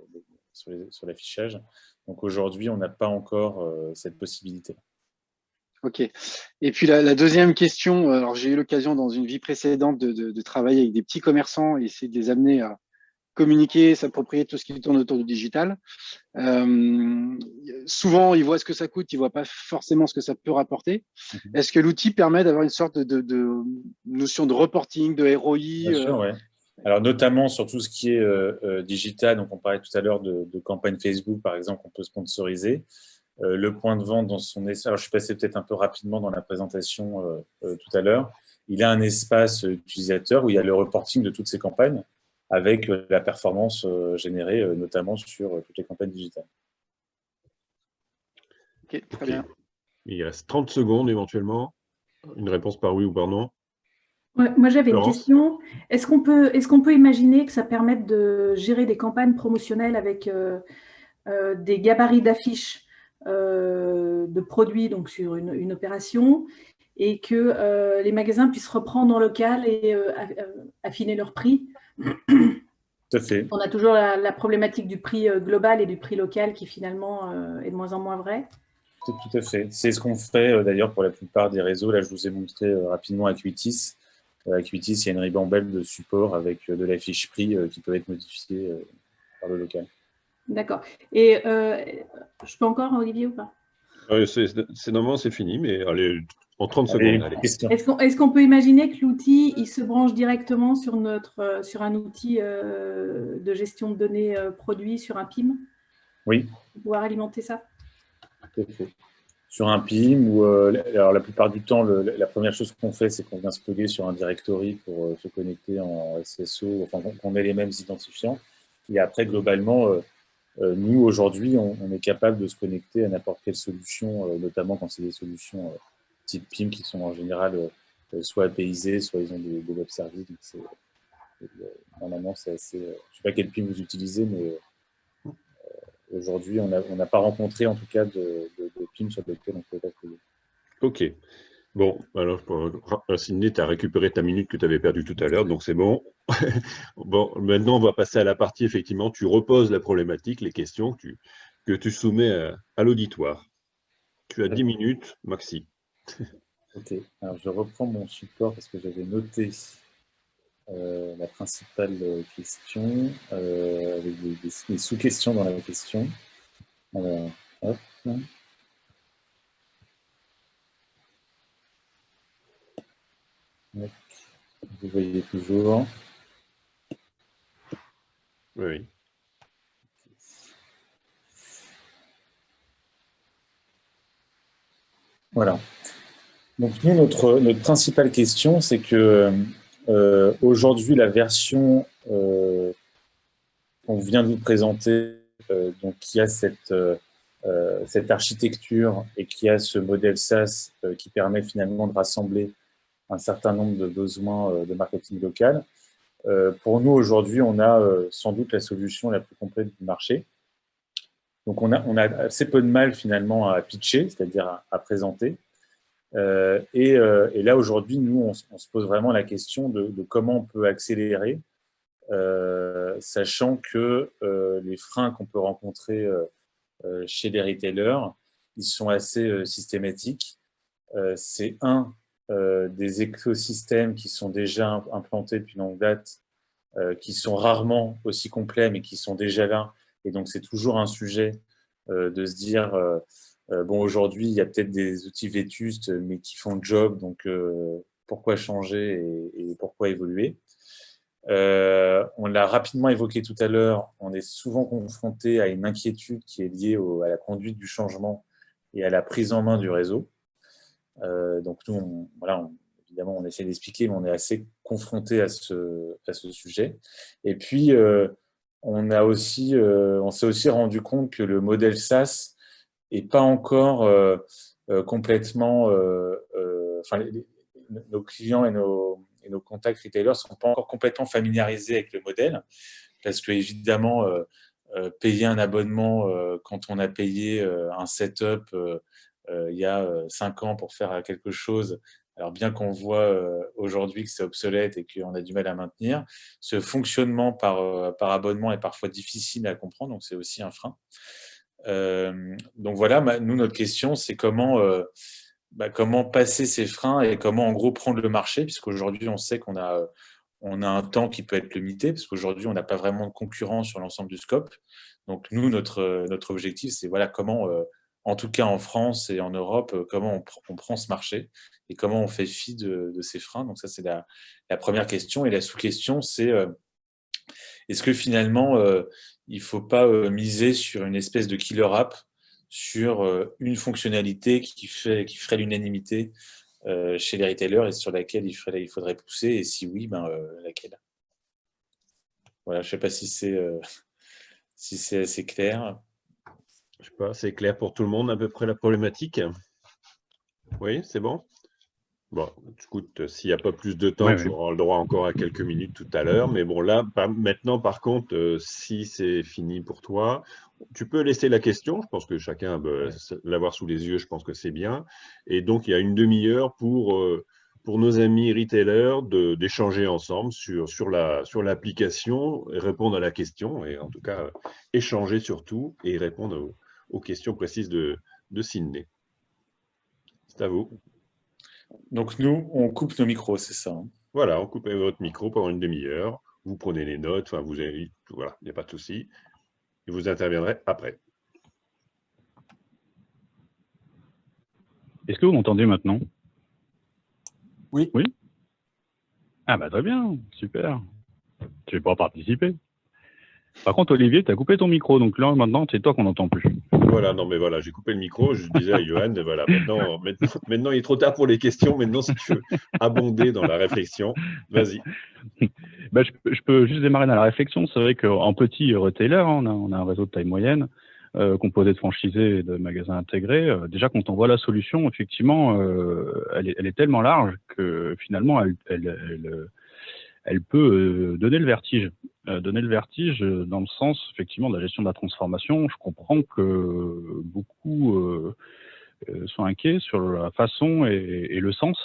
sur l'affichage. Donc aujourd'hui, on n'a pas encore cette possibilité. Ok. Et puis la deuxième question, alors j'ai eu l'occasion dans une vie précédente de travailler avec des petits commerçants et essayer de les amener à communiquer, s'approprier tout ce qui tourne autour du digital. Souvent, ils voient ce que ça coûte, ils ne voient pas forcément ce que ça peut rapporter. Est-ce que l'outil permet d'avoir une sorte de notion de reporting, de ROI? Bien sûr, oui. Alors, notamment sur tout ce qui est digital, donc on parlait tout à l'heure de campagne Facebook, par exemple, qu'on peut sponsoriser. Le point de vente dans son espace, alors je suis passé peut-être un peu rapidement dans la présentation tout à l'heure, il a un espace utilisateur où il y a le reporting de toutes ces campagnes avec la performance générée, notamment sur toutes les campagnes digitales. Ok, très bien. Il reste 30 secondes éventuellement. Une réponse par oui ou par non. Ouais, moi, j'avais une question. Est-ce qu'on peut imaginer que ça permette de gérer des campagnes promotionnelles avec des gabarits d'affiches de produits donc sur une opération et que les magasins puissent reprendre en local et affiner leur prix? Tout à fait. On a toujours la problématique du prix global et du prix local qui finalement est de moins en moins vrai. Tout à fait. C'est ce qu'on fait d'ailleurs pour la plupart des réseaux. Là, je vous ai montré rapidement Acuitis. Acuitis, il y a une ribambelle de support avec de la fiche prix qui peut être modifiée par le local. D'accord. Et je peux encore, Olivier, ou pas? Normalement, c'est fini, mais allez, en 30 secondes. Allez. Est-ce qu'on peut imaginer que l'outil, il se branche directement sur un outil de gestion de données produits sur un PIM? Oui. Pour pouvoir alimenter ça? Tout à fait. Sur un PIM, ou alors la plupart du temps, la première chose qu'on fait, c'est qu'on vient se plugger sur un directory pour se connecter en SSO, enfin qu'on ait les mêmes identifiants. Et après, globalement, nous, aujourd'hui, on est capable de se connecter à n'importe quelle solution, notamment quand c'est des solutions type PIM qui sont en général soit apaisées, soit ils ont des web services. Normalement, c'est assez. Je ne sais pas quel PIM vous utilisez, mais aujourd'hui, on n'a pas rencontré en tout cas de PIM sur lequel on peut pas payer. Ok. Bon, alors, Sydney, tu as récupéré ta minute que tu avais perdue tout à l'heure, donc c'est bon. Bon, maintenant, on va passer à la partie, effectivement, tu reposes la problématique, les questions que tu soumets à l'auditoire. Tu as 10 minutes, maxi. Ok, alors je reprends mon support parce que j'avais noté la principale question avec des sous-questions dans la question. Alors, hop. Vous voyez toujours. Oui. Voilà. Donc nous, notre principale question, c'est que aujourd'hui, la version qu'on vient de vous présenter, donc qui a cette architecture et qui a ce modèle SaaS qui permet finalement de rassembler un certain nombre de besoins de marketing local. Pour nous, aujourd'hui, on a sans doute la solution la plus complète du marché. Donc, on a assez peu de mal finalement à pitcher, c'est-à-dire à présenter. Et là, aujourd'hui, nous, on se pose vraiment la question de comment on peut accélérer, sachant que les freins qu'on peut rencontrer chez les retailers, ils sont assez systématiques. C'est des écosystèmes qui sont déjà implantés depuis longue date, qui sont rarement aussi complets, mais qui sont déjà là. Et donc, c'est toujours un sujet de se dire, bon, aujourd'hui, il y a peut-être des outils vétustes, mais qui font le job, donc pourquoi changer et pourquoi évoluer? On l'a rapidement évoqué tout à l'heure, on est souvent confronté à une inquiétude qui est liée à la conduite du changement et à la prise en main du réseau. Donc nous, évidemment, on essaie d'expliquer, mais on est assez confronté à ce sujet. Et puis, on s'est aussi rendu compte que le modèle SaaS n'est pas encore complètement... nos clients et nos contacts retailers ne sont pas encore complètement familiarisés avec le modèle, parce que évidemment, payer un abonnement quand on a payé un setup il y a 5 ans pour faire quelque chose, alors bien qu'on voit aujourd'hui que c'est obsolète et qu'on a du mal à maintenir, ce fonctionnement par abonnement est parfois difficile à comprendre, donc c'est aussi un frein. Donc voilà, nous, notre question, c'est comment passer ces freins et comment en gros prendre le marché, puisqu'aujourd'hui, on sait qu'on a un temps qui peut être limité, parce qu'aujourd'hui, on n'a pas vraiment de concurrence sur l'ensemble du scope. Donc nous, notre objectif, c'est voilà, comment, en tout cas en France et en Europe, comment on prend ce marché et comment on fait fi de ces freins. Donc ça, c'est la première question. Et la sous-question, c'est est-ce que finalement, il ne faut pas miser sur une espèce de killer app, sur une fonctionnalité qui ferait l'unanimité chez les retailers et sur laquelle il faudrait pousser, et si oui, laquelle? Voilà, je ne sais pas si c'est assez clair. Je sais pas, c'est clair pour tout le monde à peu près la problématique? Oui, c'est bon? Bon, écoute, s'il n'y a pas plus de temps, tu auras le droit encore à quelques minutes tout à l'heure. Mais bon, là, maintenant, par contre, si c'est fini pour toi, tu peux laisser la question. Je pense que chacun veut l'avoir sous les yeux. Je pense que c'est bien. Et donc, il y a une demi-heure pour nos amis retailers d'échanger ensemble sur l'application, et répondre à la question. Et en tout cas, échanger surtout et répondre aux questions précises de Sydney. C'est à vous. Donc nous, on coupe nos micros, c'est ça, hein? Voilà, on coupe votre micro pendant une demi-heure. Vous prenez les notes, enfin, voilà, il n'y a pas de souci. Et vous interviendrez après. Est-ce que vous m'entendez maintenant? Oui. Oui. Ah bah très bien, super. Je vais pas participer. Par contre, Olivier, tu as coupé ton micro, donc là, maintenant, c'est toi qu'on n'entend plus. Voilà, non mais voilà, j'ai coupé le micro, je disais à Johan, voilà, maintenant il est trop tard pour les questions, maintenant si tu veux abonder dans la réflexion, vas-y. Bah, je peux juste démarrer dans la réflexion. C'est vrai qu'en petit retailer, on a un réseau de taille moyenne, composé de franchisés et de magasins intégrés. Déjà, quand on voit la solution, effectivement, elle est tellement large que finalement, elle peut donner le vertige. Donner le vertige dans le sens, effectivement, de la gestion de la transformation. Je comprends que beaucoup sont inquiets sur la façon et le sens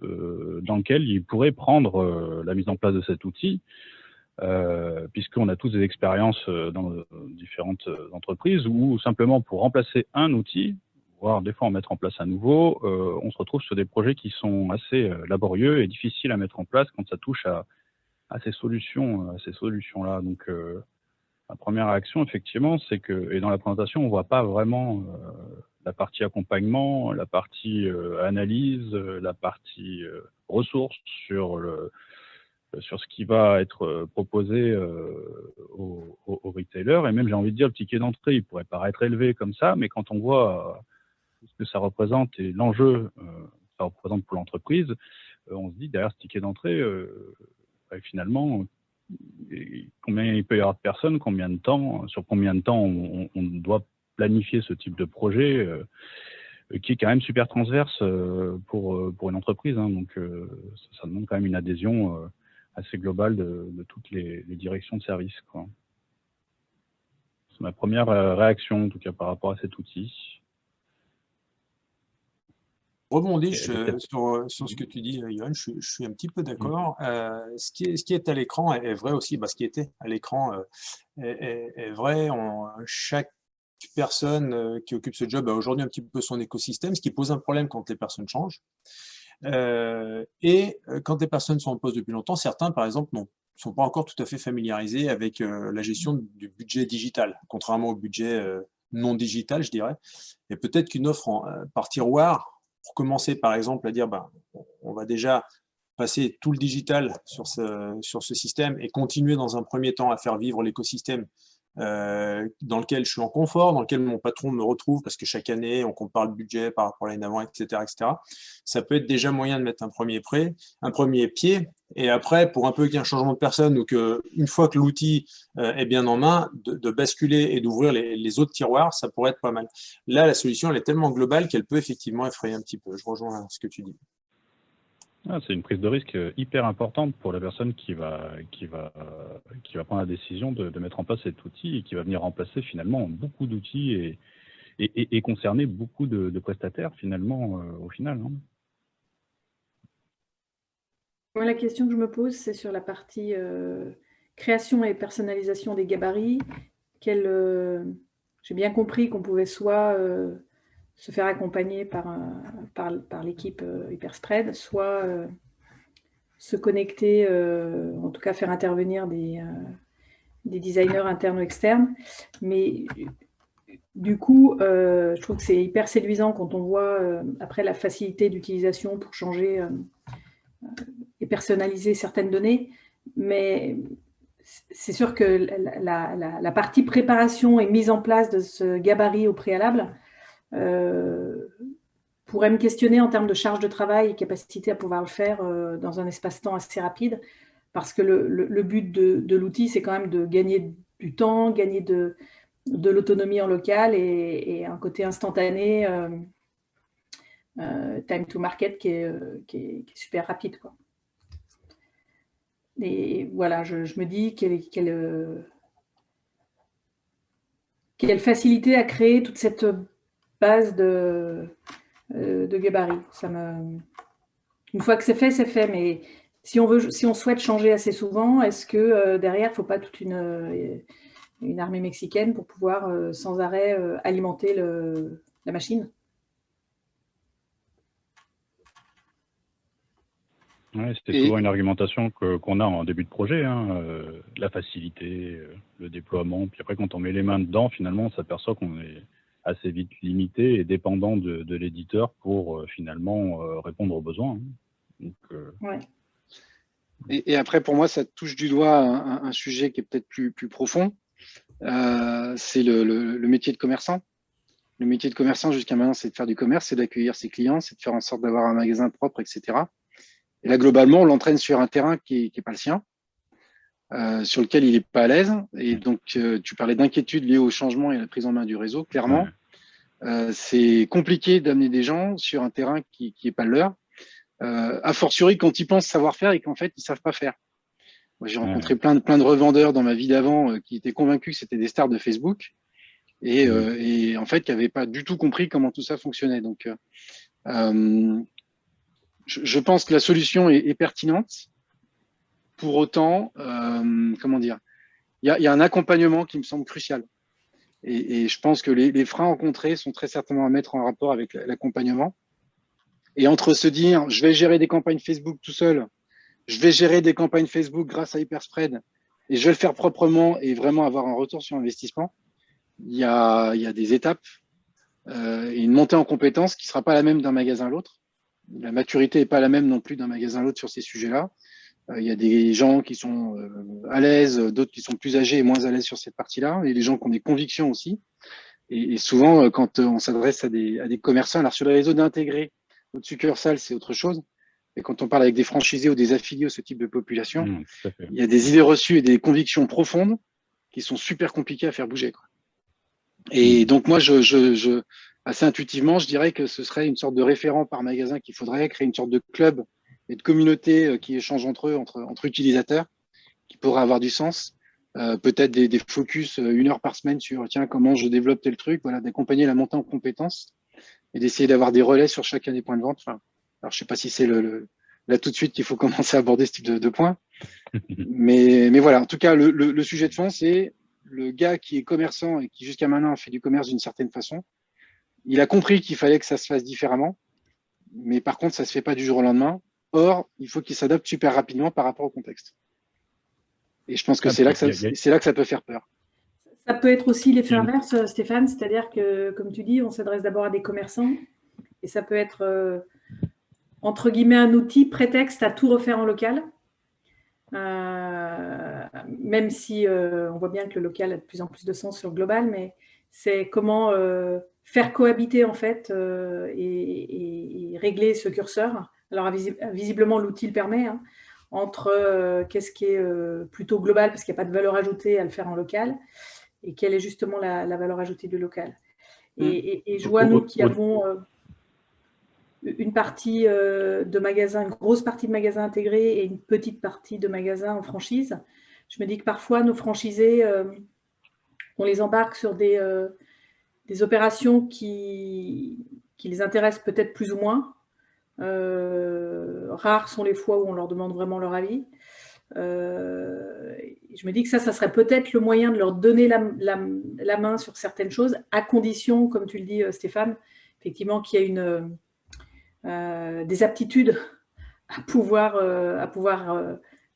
dans lequel ils pourraient prendre la mise en place de cet outil, puisqu'on a tous des expériences dans différentes entreprises où simplement pour remplacer un outil, voire des fois en mettre en place un nouveau, on se retrouve sur des projets qui sont assez laborieux et difficiles à mettre en place quand ça touche à ces solutions-là. Donc, la première réaction, effectivement, c'est que, et dans la présentation, on ne voit pas vraiment la partie accompagnement, la partie analyse, la partie ressources sur ce qui va être proposé aux retailers. Et même, j'ai envie de dire, le ticket d'entrée, il pourrait paraître élevé comme ça, mais quand on voit ce que ça représente et l'enjeu ça représente pour l'entreprise, on se dit derrière ce ticket d'entrée, finalement, combien il peut y avoir de personnes, sur combien de temps on doit planifier ce type de projet qui est quand même super transverse pour une entreprise. Hein, donc, ça demande quand même une adhésion assez globale de toutes les directions de service, quoi. C'est ma première réaction, en tout cas, par rapport à cet outil. Rebondis sur ce que tu dis, Yoann, je suis un petit peu d'accord. Ce qui est à l'écran est vrai aussi. Ce qui était à l'écran est vrai. Chaque personne qui occupe ce job a aujourd'hui un petit peu son écosystème, ce qui pose un problème quand les personnes changent. Et quand les personnes sont en poste depuis longtemps, certains, par exemple, ne sont pas encore tout à fait familiarisés avec la gestion du budget digital, contrairement au budget non digital, je dirais. Et peut-être qu'une offre par tiroir, pour commencer, par exemple, à dire on va déjà passer tout le digital sur ce système et continuer dans un premier temps à faire vivre l'écosystème dans lequel je suis en confort, dans lequel mon patron me retrouve, parce que chaque année, on compare le budget par rapport à l'année d'avant, etc., etc. Ça peut être déjà moyen de mettre un premier pied, et après, pour un peu qu'il y ait un changement de personne, ou qu'une fois que l'outil est bien en main, de basculer et d'ouvrir les autres tiroirs, ça pourrait être pas mal. Là, la solution, elle est tellement globale qu'elle peut effectivement effrayer un petit peu. Je rejoins ce que tu dis. C'est une prise de risque hyper importante pour la personne qui va prendre la décision de mettre en place cet outil et qui va venir remplacer finalement beaucoup d'outils et concerner beaucoup de prestataires finalement au final. Hein. Moi, la question que je me pose, c'est sur la partie création et personnalisation des gabarits. J'ai bien compris qu'on pouvait soit se faire accompagner par l'équipe Hyperspread, soit se connecter, en tout cas faire intervenir des designers internes ou externes. Mais du coup, je trouve que c'est hyper séduisant quand on voit après la facilité d'utilisation pour changer et personnaliser certaines données. Mais c'est sûr que la partie préparation et mise en place de ce gabarit au préalable pourrait me questionner en termes de charge de travail et capacité à pouvoir le faire dans un espace-temps assez rapide, parce que le but de l'outil, c'est quand même de gagner du temps, gagner de l'autonomie en local et un côté instantané, time to market qui est super rapide, quoi. Et voilà, je me dis quelle facilité à créer toute cette base de gabarit. Une fois que c'est fait, mais si on souhaite changer assez souvent, est-ce que derrière, il ne faut pas toute une armée mexicaine pour pouvoir sans arrêt alimenter la machine? Ouais, c'était souvent une argumentation qu'on a en début de projet, hein, la facilité, le déploiement. Puis après, quand on met les mains dedans, finalement, on s'aperçoit qu'on est assez vite limité et dépendant de l'éditeur pour finalement répondre aux besoins. Hein. Donc, ouais. Et après, pour moi, ça touche du doigt un sujet qui est peut-être plus profond. C'est le métier de commerçant. Le métier de commerçant, jusqu'à maintenant, c'est de faire du commerce, c'est d'accueillir ses clients, c'est de faire en sorte d'avoir un magasin propre, etc. Et là, globalement, on l'entraîne sur un terrain qui n'est pas le sien, sur lequel il n'est pas à l'aise. Et donc, tu parlais d'inquiétude liée au changement et à la prise en main du réseau. Clairement, c'est compliqué d'amener des gens sur un terrain qui n'est pas le leur, a fortiori quand ils pensent savoir faire et qu'en fait, ils ne savent pas faire. Moi, j'ai rencontré plein de revendeurs dans ma vie d'avant qui étaient convaincus que c'était des stars de Facebook et en fait, qui n'avaient pas du tout compris comment tout ça fonctionnait. Donc, je pense que la solution est pertinente. Pour autant, comment dire, il y a un accompagnement qui me semble crucial. Et je pense que les freins rencontrés sont très certainement à mettre en rapport avec l'accompagnement. Et entre se dire, je vais gérer des campagnes Facebook tout seul, je vais gérer des campagnes Facebook grâce à Hyperspread, et je vais le faire proprement et vraiment avoir un retour sur investissement, il y a des étapes et une montée en compétences qui ne sera pas la même d'un magasin à l'autre. La maturité n'est pas la même non plus d'un magasin à l'autre sur ces sujets-là. Il y a des gens qui sont à l'aise, d'autres qui sont plus âgés et moins à l'aise sur cette partie-là, et des gens qui ont des convictions aussi. Et souvent, quand on s'adresse à des commerçants, alors sur les réseaux d'intégrer Votre succursale, c'est autre chose. Et quand on parle avec des franchisés ou des affiliés à ce type de population, il y a des idées reçues et des convictions profondes qui sont super compliquées à faire bouger, quoi. Et donc, moi, assez intuitivement, je dirais que ce serait une sorte de référent par magasin qu'il faudrait créer, une sorte de club et de communauté qui échangent entre eux, entre utilisateurs, qui pourrait avoir du sens. Peut-être des focus 1 heure par semaine sur tiens, comment je développe tel truc, voilà, d'accompagner la montée en compétences et d'essayer d'avoir des relais sur chacun des points de vente. Enfin, alors, je sais pas si c'est là tout de suite qu'il faut commencer à aborder ce type de points. Mais voilà, en tout cas, le sujet de fond, c'est le gars qui est commerçant et qui jusqu'à maintenant a fait du commerce d'une certaine façon. Il a compris qu'il fallait que ça se fasse différemment, mais par contre, ça ne se fait pas du jour au lendemain. Or, il faut qu'il s'adapte super rapidement par rapport au contexte. Et je pense que c'est là que ça peut faire peur. Ça peut être aussi l'effet inverse, Stéphane, c'est-à-dire que, comme tu dis, on s'adresse d'abord à des commerçants et ça peut être, entre guillemets, un outil prétexte à tout refaire en local. Même si on voit bien que le local a de plus en plus de sens sur le global, mais c'est comment faire cohabiter en fait et régler ce curseur. Alors visiblement l'outil le permet, hein, entre qu'est-ce qui est plutôt global parce qu'il n'y a pas de valeur ajoutée à le faire en local et quelle est justement la valeur ajoutée du local. Et je vois nous qui avons une partie de magasins, une grosse partie de magasins intégrés et une petite partie de magasins en franchise. Je me dis que parfois, nos franchisés, on les embarque sur des opérations qui les intéressent peut-être plus ou moins. Rares sont les fois où on leur demande vraiment leur avis. Je me dis que ça serait peut-être le moyen de leur donner la main sur certaines choses, à condition, comme tu le dis, Stéphane, effectivement, qu'il y ait des aptitudes à pouvoir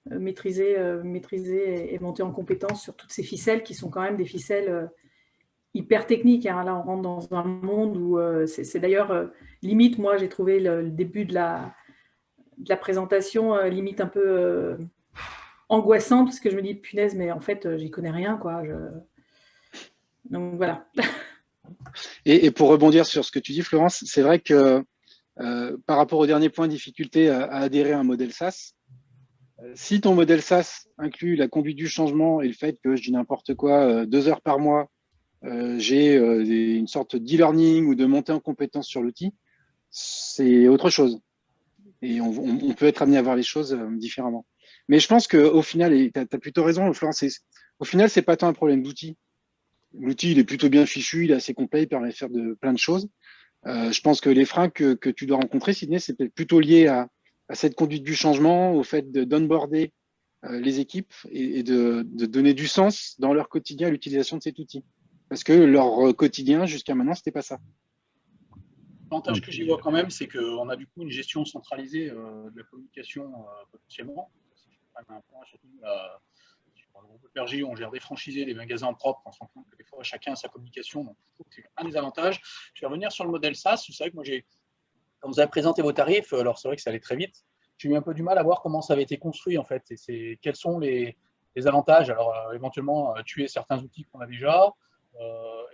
maîtriser et monter en compétence sur toutes ces ficelles qui sont quand même des ficelles hyper techniques, hein. Là, on rentre dans un monde où c'est d'ailleurs limite, moi, j'ai trouvé le début de la présentation limite un peu angoissant parce que je me dis, punaise, mais en fait, j'y connais rien, quoi. Donc, voilà. Et pour rebondir sur ce que tu dis, Florence, c'est vrai que par rapport au dernier point, difficulté à adhérer à un modèle SaaS, si ton modèle SaaS inclut la conduite du changement et le fait que, je dis n'importe quoi, 2 heures par mois, j'ai une sorte d'e-learning ou de montée en compétence sur l'outil, c'est autre chose. Et on peut être amené à voir les choses différemment. Mais je pense qu'au final, et tu as plutôt raison, Florence, au final, c'est pas tant un problème d'outil. L'outil, il est plutôt bien fichu, il est assez complet, il permet de faire plein de choses. Je pense que les freins que tu dois rencontrer, Sydney, c'est peut-être plutôt lié à cette conduite du changement, au fait d'onboarder les équipes et de donner du sens dans leur quotidien à l'utilisation de cet outil. Parce que leur quotidien, jusqu'à maintenant, c'était pas ça. L'avantage que j'y vois quand même, c'est qu'on a du coup une gestion centralisée de la communication potentiellement. C'est quand même un point, surtout sur le groupe EPRJ, on gère des franchisés, des magasins propres, on se rend compte que des fois chacun a sa communication, donc c'est un des avantages. Je vais revenir sur le modèle SaaS. C'est vrai que moi, quand vous avez présenté vos tarifs, alors c'est vrai que ça allait très vite, j'ai eu un peu du mal à voir comment ça avait été construit en fait, et quels sont les avantages. Alors éventuellement tuer certains outils qu'on a déjà,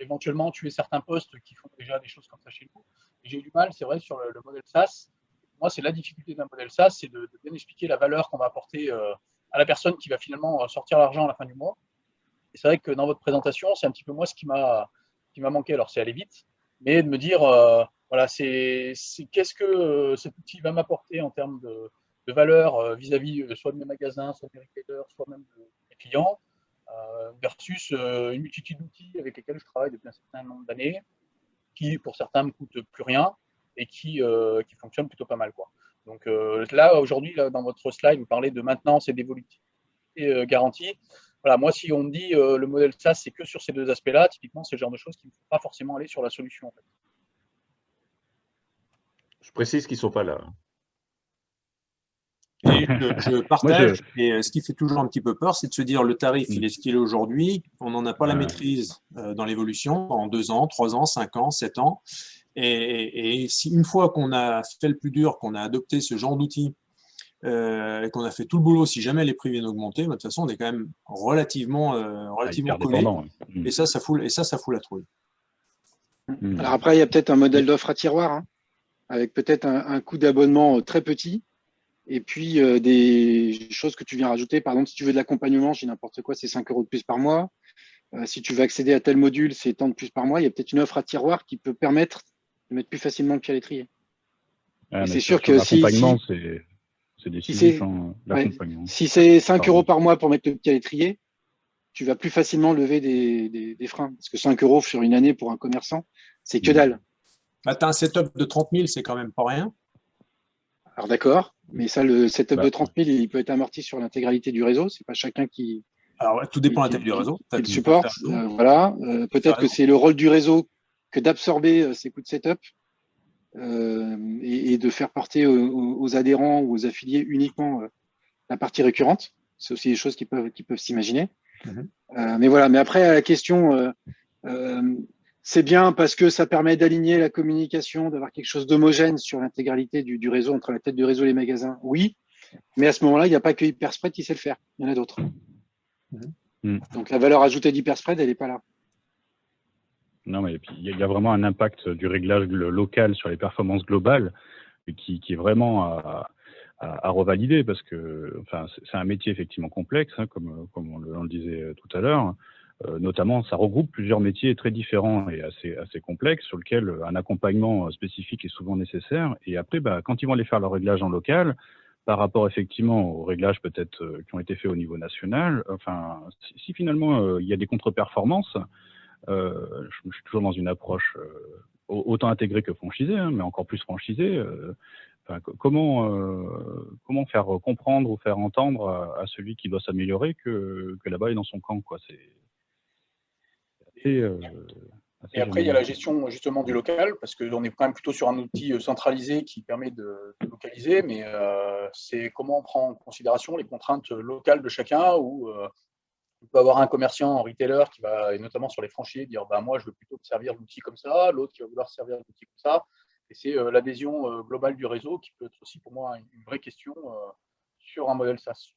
éventuellement tuer certains postes qui font déjà des choses comme ça chez nous. Et j'ai eu du mal, c'est vrai, sur le modèle SaaS. Moi, c'est la difficulté d'un modèle SaaS, c'est de bien expliquer la valeur qu'on va apporter à la personne qui va finalement sortir l'argent à la fin du mois. Et c'est vrai que dans votre présentation, c'est un petit peu moi ce qui m'a manqué. Alors, c'est aller vite, mais de me dire, voilà, qu'est-ce que cet outil va m'apporter en termes de valeur vis-à-vis soit de mes magasins, soit de mes retailers, soit même de mes clients, versus une multitude d'outils avec lesquels je travaille depuis un certain nombre d'années, qui pour certains me coûtent plus rien et qui fonctionnent plutôt pas mal, quoi. Donc là, aujourd'hui, dans votre slide, vous parlez de maintenance et d'évolutivité garantie. Voilà, moi, si on me dit le modèle SaaS, c'est que sur ces deux aspects-là, typiquement, c'est le genre de choses qui ne font pas forcément aller sur la solution. En fait. Je précise qu'ils ne sont pas là. Et je partage, et ce qui fait toujours un petit peu peur, c'est de se dire le tarif, il est ce qu'il est aujourd'hui, on n'en a pas la maîtrise dans l'évolution, en 2 ans, 3 ans, 5 ans, 7 ans. Et si une fois qu'on a fait le plus dur, qu'on a adopté ce genre d'outils, et qu'on a fait tout le boulot, si jamais les prix viennent augmenter, de toute façon, on est quand même relativement collé. Et ça fout la trouille. Alors après, il y a peut-être un modèle d'offre à tiroir. Hein. avec peut-être un coût d'abonnement très petit, et puis des choses que tu viens rajouter. Par exemple, si tu veux de l'accompagnement, j'ai n'importe quoi, c'est 5 € de plus par mois. Si tu veux accéder à tel module, c'est tant de plus par mois. Il y a peut-être une offre à tiroir qui peut permettre de mettre plus facilement le pied à l'étrier. Ah, C'est sûr que l'accompagnement, c'est décisif, l'accompagnement. Si c'est 5 € par mois pour mettre le pied à l'étrier, tu vas plus facilement lever des freins. Parce que 5 € sur une année pour un commerçant, c'est que dalle. Bah, tu as un setup de 30 000, c'est quand même pas rien. Alors d'accord, mais ça, le setup de 30 000, il peut être amorti sur l'intégralité du réseau. C'est pas chacun qui. Alors, tout dépend de la taille du réseau. Qui le supporte. Voilà. Peut-être que c'est le rôle du réseau que d'absorber ces coûts de setup et de faire porter aux adhérents ou aux affiliés uniquement la partie récurrente. C'est aussi des choses qui peuvent s'imaginer. Mais voilà. Mais après, la question, c'est bien parce que ça permet d'aligner la communication, d'avoir quelque chose d'homogène sur l'intégralité du réseau, entre la tête de réseau et les magasins. Oui. Mais à ce moment-là, il n'y a pas que Hyperspread qui sait le faire. Il y en a d'autres. Donc la valeur ajoutée d'Hyperspread, elle n'est pas là. Non, mais il y a vraiment un impact du réglage local sur les performances globales qui est vraiment à revalider parce que enfin, c'est un métier effectivement complexe, hein, comme on le disait tout à l'heure. Notamment, ça regroupe plusieurs métiers très différents et assez complexes sur lesquels un accompagnement spécifique est souvent nécessaire. Et après, quand ils vont aller faire leur réglage en local, par rapport effectivement aux réglages peut-être qui ont été faits au niveau national, enfin, si finalement il y a des contre-performances, je suis toujours dans une approche autant intégrée que franchisée, hein, mais encore plus franchisée. Comment faire comprendre ou faire entendre à celui qui doit s'améliorer que là-bas est dans son camp, quoi. Et après, il y a la gestion justement du local, parce qu'on est quand même plutôt sur un outil centralisé qui permet de localiser, mais c'est comment on prend en considération les contraintes locales de chacun, où on peut avoir un commerçant en retailer qui va, et notamment sur les franchis, dire moi je veux plutôt servir l'outil comme ça, l'autre qui va vouloir servir l'outil comme ça. Et c'est l'adhésion globale du réseau qui peut être aussi pour moi une vraie question sur un modèle SaaS.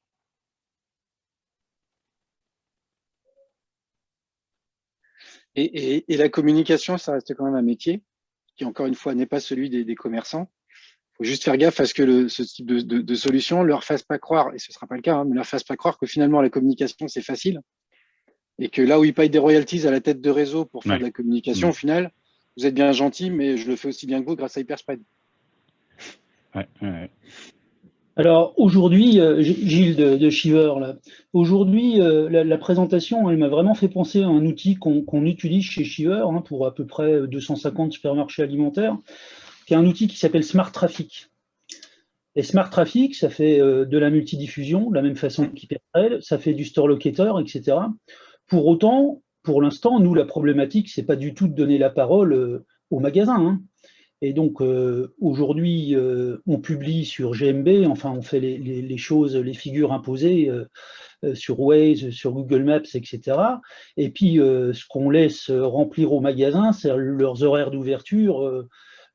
Et la communication, ça reste quand même un métier qui, encore une fois, n'est pas celui des commerçants. Il faut juste faire gaffe à ce que ce type de solution leur fasse pas croire, et ce ne sera pas le cas, hein, mais leur fasse pas croire que finalement la communication, c'est facile. Et que là où ils payent des royalties à la tête de réseau pour faire de la communication, au final, vous êtes bien gentil, mais je le fais aussi bien que vous grâce à Hyperspread. Alors aujourd'hui, Gilles de Shiver, là, aujourd'hui, la présentation, elle m'a vraiment fait penser à un outil qu'on utilise chez Shiver pour à peu près 250 supermarchés alimentaires, qui est un outil qui s'appelle Smart Traffic. Et Smart Traffic, ça fait de la multidiffusion, de la même façon qu'Hyperspread, ça fait du store locator, etc. Pour autant, pour l'instant, nous, la problématique, c'est pas du tout de donner la parole aux magasins, hein. Et donc, aujourd'hui, on publie sur GMB, enfin, on fait les choses, les figures imposées sur Waze, sur Google Maps, etc. Et puis, ce qu'on laisse remplir aux magasins, c'est leurs horaires d'ouverture,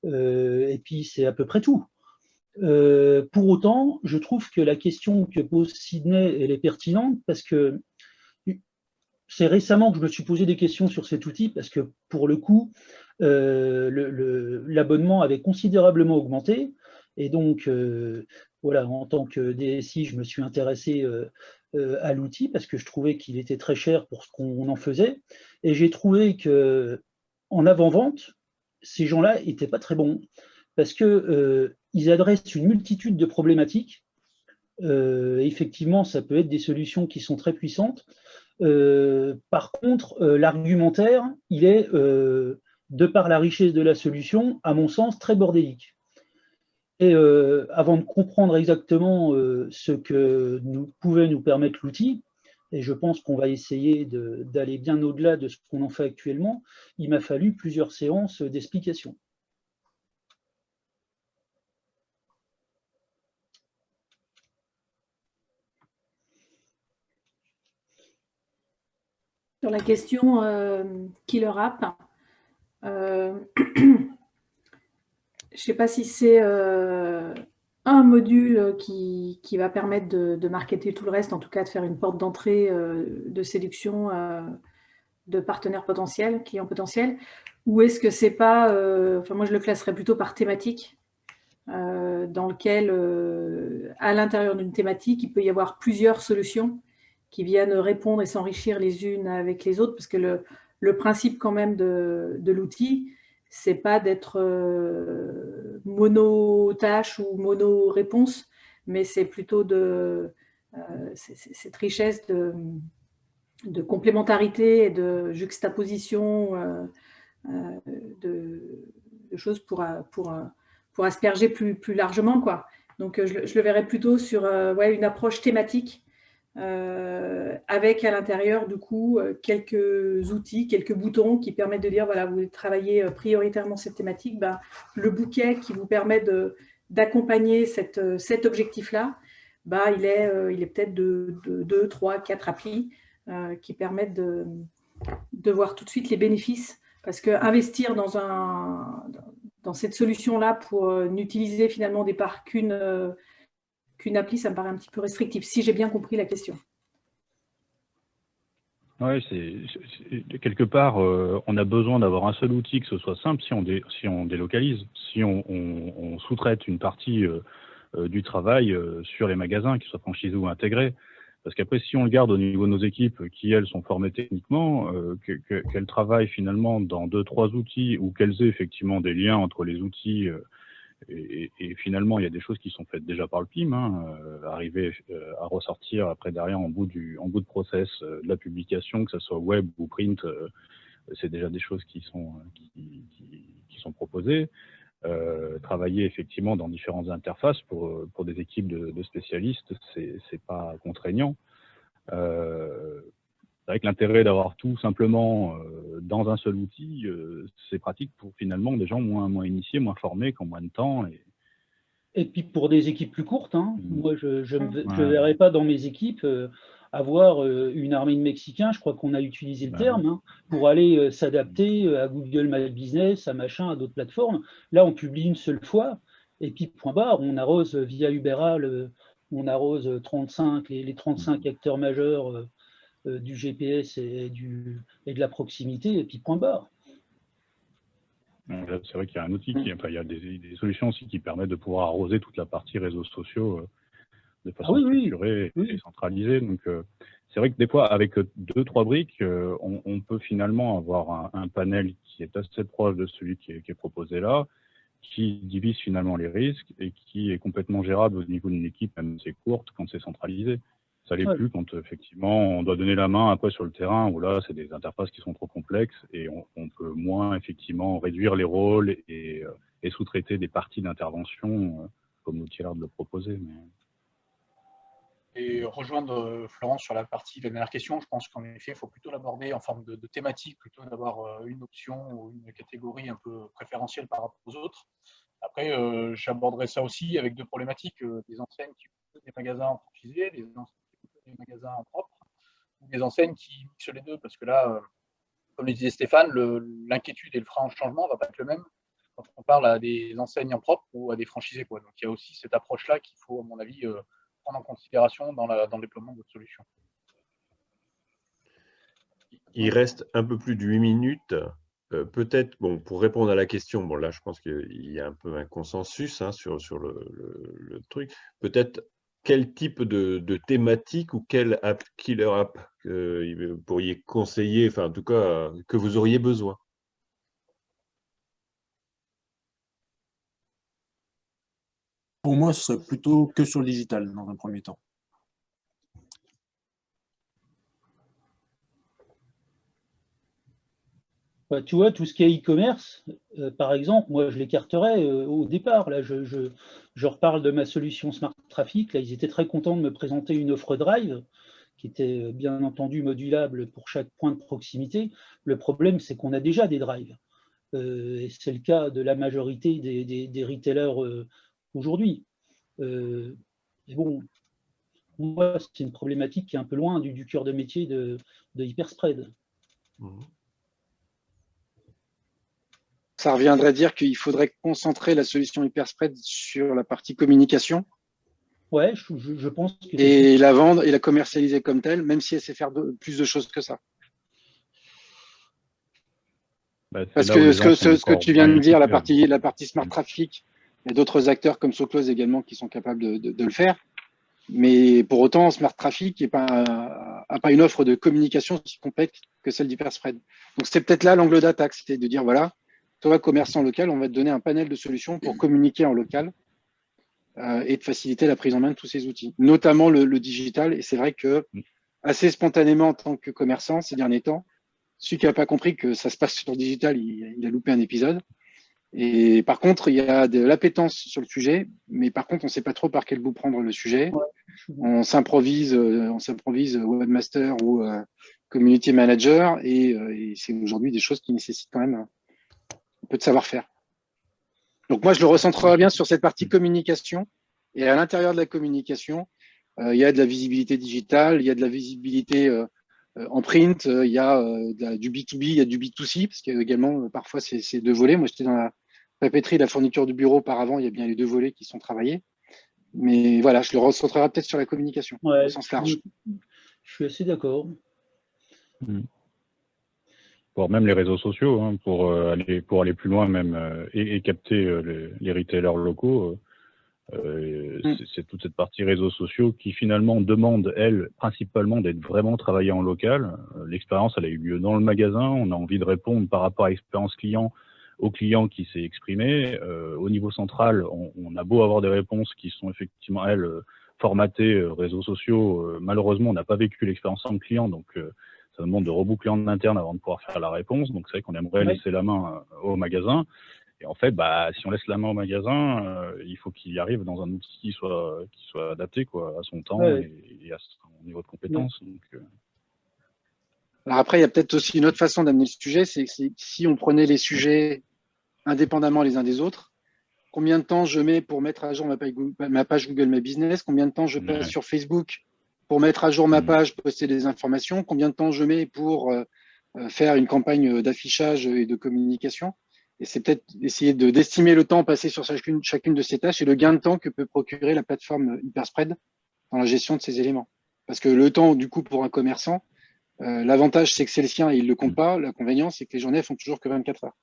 et puis c'est à peu près tout. Pour autant, je trouve que la question que pose Sydney, elle est pertinente parce que c'est récemment que je me suis posé des questions sur cet outil parce que, pour le coup, l'abonnement avait considérablement augmenté. Et donc, voilà, en tant que DSI, je me suis intéressé à l'outil parce que je trouvais qu'il était très cher pour ce qu'on en faisait. Et j'ai trouvé qu'en avant-vente, ces gens-là n'étaient pas très bons parce qu'ils adressent une multitude de problématiques. Effectivement, ça peut être des solutions qui sont très puissantes. Par contre, l'argumentaire, il est, de par la richesse de la solution, à mon sens, très bordélique. Et avant de comprendre exactement ce que pouvait nous permettre l'outil, et je pense qu'on va essayer d'aller bien au-delà de ce qu'on en fait actuellement, il m'a fallu plusieurs séances d'explication. Sur la question Killer App, je ne sais pas si c'est un module qui va permettre de marketer tout le reste, en tout cas de faire une porte d'entrée de séduction de partenaires potentiels, clients potentiels, ou est-ce que c'est pas, enfin moi je le classerais plutôt par thématique, dans lequel, à l'intérieur d'une thématique, il peut y avoir plusieurs solutions qui viennent répondre et s'enrichir les unes avec les autres, parce que le principe quand même de l'outil, c'est pas d'être mono-tâche ou mono-réponse, mais c'est plutôt cette richesse de complémentarité et de juxtaposition de choses pour asperger plus largement, quoi. Donc, je le verrais plutôt sur une approche thématique avec à l'intérieur, du coup, quelques outils, quelques boutons qui permettent de dire, voilà, vous travaillez prioritairement cette thématique, ben, le bouquet qui vous permet d'accompagner cet objectif-là, ben, il est peut-être de 2, 3, 4 applis qui permettent de voir tout de suite les bénéfices. Parce qu'investir dans cette solution-là pour n'utiliser finalement au départ qu'une appli, ça me paraît un petit peu restrictif, si j'ai bien compris la question. Oui, quelque part, on a besoin d'avoir un seul outil, que ce soit simple si on délocalise, si on sous-traite une partie du travail sur les magasins, qu'ils soient franchisés ou intégrés. Parce qu'après, si on le garde au niveau de nos équipes qui, elles, sont formées techniquement, qu'elles travaillent finalement dans 2-3 outils ou qu'elles aient effectivement des liens entre les outils et finalement, il y a des choses qui sont faites déjà par le PIM, arriver à ressortir après derrière en bout de process de la publication, que ce soit web ou print, c'est déjà des choses qui sont proposées. Travailler effectivement dans différentes interfaces pour des équipes de spécialistes, c'est pas contraignant. C'est vrai que l'intérêt d'avoir tout simplement dans un seul outil, c'est pratique pour finalement des gens moins initiés, moins formés, qui ont moins de temps. Et puis pour des équipes plus courtes, moi je ne verrais pas dans mes équipes avoir une armée de Mexicains, je crois qu'on a utilisé le terme, pour aller s'adapter à Google My Business, à machin, à d'autres plateformes. Là, on publie une seule fois, et puis point barre, on arrose via Uberal, on arrose les 35 acteurs majeurs du GPS et de la proximité, et puis point barre. C'est vrai qu'il y a un outil, il y a des solutions aussi qui permettent de pouvoir arroser toute la partie réseaux sociaux de façon structurée et centralisée. Donc, c'est vrai que des fois, avec 2-3 briques, on peut finalement avoir un panel qui est assez proche de celui qui est proposé là, qui divise finalement les risques et qui est complètement gérable au niveau d'une équipe, même si c'est courte, quand c'est centralisé. Ça l'est plus quand effectivement on doit donner la main après sur le terrain, où là c'est des interfaces qui sont trop complexes et on peut moins effectivement réduire les rôles et sous-traiter des parties d'intervention comme l'outil a l'air de le proposer. Et rejoindre Florence sur la dernière question, je pense qu'en effet, il faut plutôt l'aborder en forme de thématique, plutôt d'avoir une option ou une catégorie un peu préférentielle par rapport aux autres. Après, j'aborderai ça aussi avec 2 problématiques, des enseignes qui font des magasins en franchisé, des magasins en propre, ou des enseignes qui mixent les deux, parce que là, comme le disait Stéphane, l'inquiétude et le frein au changement ne va pas être le même quand on parle à des enseignes en propre ou à des franchisés, quoi. Donc il y a aussi cette approche-là qu'il faut, à mon avis, prendre en considération dans le déploiement de votre solution. Il reste un peu plus de 8 minutes. Peut-être, pour répondre à la question, là je pense qu'il y a un peu un consensus sur le truc. Peut-être quel type de thématique ou quelle killer app vous pourriez conseiller, enfin en tout cas que vous auriez besoin? Pour moi, ce serait plutôt que sur le digital dans un premier temps. Tu vois, tout ce qui est e-commerce, par exemple, moi je l'écarterais au départ. Là, je reparle de ma solution Smart Traffic. Là, ils étaient très contents de me présenter une offre Drive qui était bien entendu modulable pour chaque point de proximité. Le problème, c'est qu'on a déjà des drives. Et c'est le cas de la majorité des retailers aujourd'hui. Et bon, moi, c'est une problématique qui est un peu loin du cœur de métier de Hyperspread. Ça reviendrait à dire qu'il faudrait concentrer la solution Hyperspread sur la partie communication. Ouais, je pense que et la vendre et la commercialiser comme telle, même si elle sait faire plus de choses que ça. Parce que ce que tu viens de dire, la partie Smart Traffic, Il y a d'autres acteurs comme SoClose également qui sont capables de le faire. Mais pour autant, Smart Traffic n'a pas une offre de communication aussi complète que celle d'Hyperspread. Donc, c'est peut-être là l'angle d'attaque, c'était de dire, voilà, toi, commerçant local, on va te donner un panel de solutions pour communiquer en local et de faciliter la prise en main de tous ces outils, notamment le digital. Et c'est vrai que assez spontanément, en tant que commerçant, ces derniers temps, celui qui n'a pas compris que ça se passe sur le digital, il a loupé un épisode. Et par contre, il y a de l'appétence sur le sujet, mais par contre, on ne sait pas trop par quel bout prendre le sujet. On s'improvise webmaster ou community manager, et c'est aujourd'hui des choses qui nécessitent quand même un peu de savoir-faire. Donc moi, je le recentrerai bien sur cette partie communication. Et à l'intérieur de la communication, il y a de la visibilité digitale, il y a de la visibilité en print, il y a du B2B, il y a du B2C, parce qu'il y a également parfois ces deux volets. Moi, j'étais dans la papeterie, la fourniture du bureau auparavant, il y a bien les deux volets qui sont travaillés. Mais voilà, je le recentrerai peut-être sur la communication, au sens large. Je suis assez d'accord. Voire même les réseaux sociaux, hein, pour aller plus loin même et capter les retailers locaux. C'est toute cette partie réseaux sociaux qui finalement demande, elle, principalement d'être vraiment travaillée en local. L'expérience, elle a eu lieu dans le magasin. On a envie de répondre par rapport à l'expérience client au client qui s'est exprimé. Au niveau central, on a beau avoir des réponses qui sont effectivement, elles, formatées réseaux sociaux. Malheureusement, on n'a pas vécu l'expérience en client, donc ça demande de reboucler en interne avant de pouvoir faire la réponse. Donc c'est vrai qu'on aimerait laisser la main au magasin. Et en fait, si on laisse la main au magasin, il faut qu'il arrive dans un outil qui soit adapté à son temps et à son niveau de compétence. Donc, Alors après, il y a peut-être aussi une autre façon d'amener le sujet, c'est que si on prenait les sujets indépendamment les uns des autres, combien de temps je mets pour mettre à jour ma page Google My Business, combien de temps je passe sur Facebook pour mettre à jour ma page, poster des informations, combien de temps je mets pour faire une campagne d'affichage et de communication. Et c'est peut-être essayer d'estimer le temps passé sur chacune de ces tâches et le gain de temps que peut procurer la plateforme Hyperspread dans la gestion de ces éléments. Parce que le temps, du coup, pour un commerçant, l'avantage, c'est que c'est le sien et il ne le compte pas. L'inconvénient, c'est que les journées font toujours que 24 heures.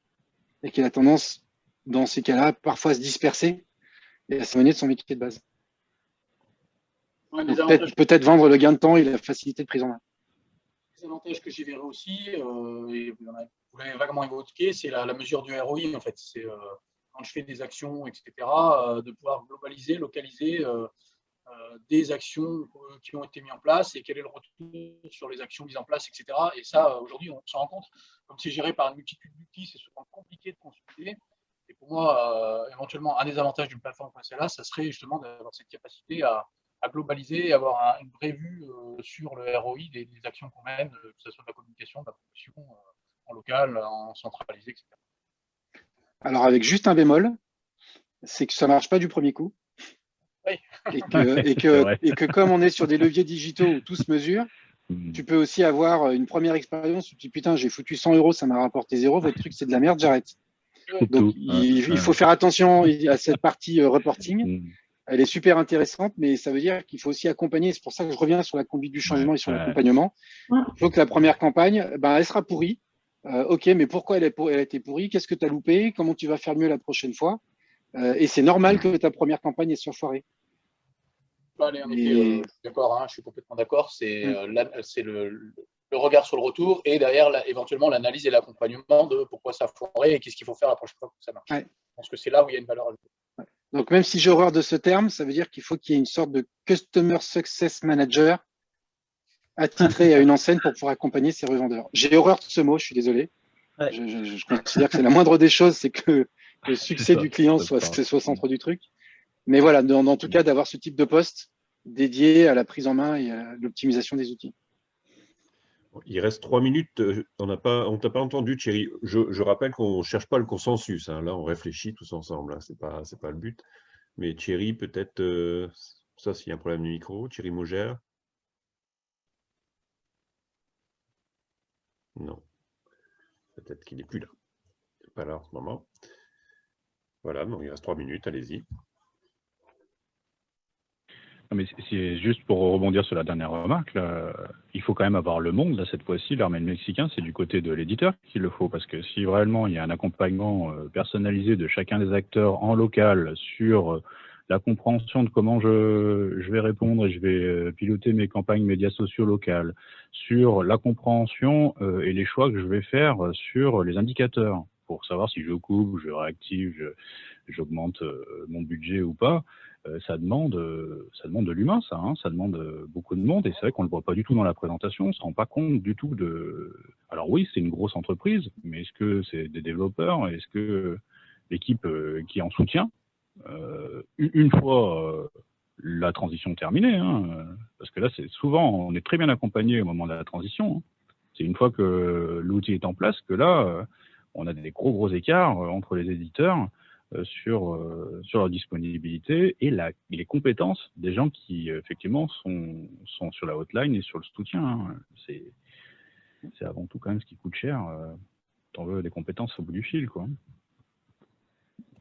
Et qu'il a tendance, dans ces cas-là, parfois à se disperser et à s'éloigner de son métier de base. Ouais, peut-être vendre le gain de temps et la facilité de prise en main. Les avantages que j'y verrai aussi, et vous l'avez vaguement évoqué, c'est la mesure du ROI. En fait, c'est quand je fais des actions, etc., de pouvoir globaliser, localiser des actions qui ont été mises en place et quel est le retour sur les actions mises en place, etc. Et ça, aujourd'hui, on s'en rend compte. Comme c'est géré par une multitude d'outils, c'est souvent compliqué de consulter. Et pour moi, éventuellement, un des avantages d'une plateforme comme celle-là, ça serait justement d'avoir cette capacité à globaliser et avoir une vraie vue sur le ROI des actions qu'on mène, que ce soit de la communication, de la promotion en local, en centralisé, etc. Alors, avec juste un bémol, c'est que ça ne marche pas du premier coup. Oui. Et que comme on est sur des leviers digitaux où tout se mesure, tu peux aussi avoir une première expérience où tu te dis putain, j'ai foutu 100 €, ça m'a rapporté 0, votre truc c'est de la merde, j'arrête. Donc il faut faire attention à cette partie reporting. Elle est super intéressante, mais ça veut dire qu'il faut aussi accompagner. C'est pour ça que je reviens sur la conduite du changement et sur l'accompagnement. Il faut que la première campagne, elle sera pourrie. Ok, mais pourquoi elle a été pourrie? Qu'est-ce que tu as loupé? Comment tu vas faire mieux la prochaine fois? Et c'est normal que ta première campagne soit foirée. Allez, en effet, je suis d'accord, je suis complètement d'accord. C'est le regard sur le retour et derrière, éventuellement, l'analyse et l'accompagnement de pourquoi ça a foiré et qu'est-ce qu'il faut faire la prochaine fois pour que ça marche. Je pense que c'est là où il y a une valeur ajoutée. Donc, même si j'ai horreur de ce terme, ça veut dire qu'il faut qu'il y ait une sorte de Customer Success Manager attitré à une enseigne pour pouvoir accompagner ses revendeurs. J'ai horreur de ce mot, je suis désolé. Je considère que c'est la moindre des choses, c'est que le succès du client soit au centre du truc. Mais voilà, en tout cas, d'avoir ce type de poste dédié à la prise en main et à l'optimisation des outils. Il reste 3 minutes. On t'a pas entendu, Thierry. Je rappelle qu'on ne cherche pas le consensus. Là, on réfléchit tous ensemble. Ce n'est pas le but. Mais Thierry, peut-être, ça, s'il y a un problème de micro. Thierry Maugère. Non. Peut-être qu'il n'est plus là. Il n'est pas là en ce moment. Voilà, donc il reste 3 minutes. Allez-y. Non, mais c'est juste pour rebondir sur la dernière remarque, là, il faut quand même avoir le monde. Là, cette fois-ci, l'armée mexicain, c'est du côté de l'éditeur qu'il le faut. Parce que si vraiment il y a un accompagnement personnalisé de chacun des acteurs en local sur la compréhension de comment je vais répondre et je vais piloter mes campagnes médias sociaux locales, sur la compréhension et les choix que je vais faire sur les indicateurs, pour savoir si je coupe, je réactive, j'augmente mon budget ou pas. Ça demande de l'humain, ça. Hein, ça demande beaucoup de monde et c'est vrai qu'on ne le voit pas du tout dans la présentation. On ne se rend pas compte du tout de. Alors oui, c'est une grosse entreprise, mais est-ce que c'est des développeurs? Est-ce que l'équipe qui est en soutien, une fois la transition terminée, hein, parce que là, c'est souvent, on est très bien accompagné au moment de la transition. Hein. C'est une fois que l'outil est en place que là, on a des gros écarts entre les éditeurs. Sur leur disponibilité et les compétences des gens qui, effectivement, sont sur la hotline et sur le soutien. Hein. C'est avant tout quand même ce qui coûte cher. T'en veux des compétences au bout du fil, quoi.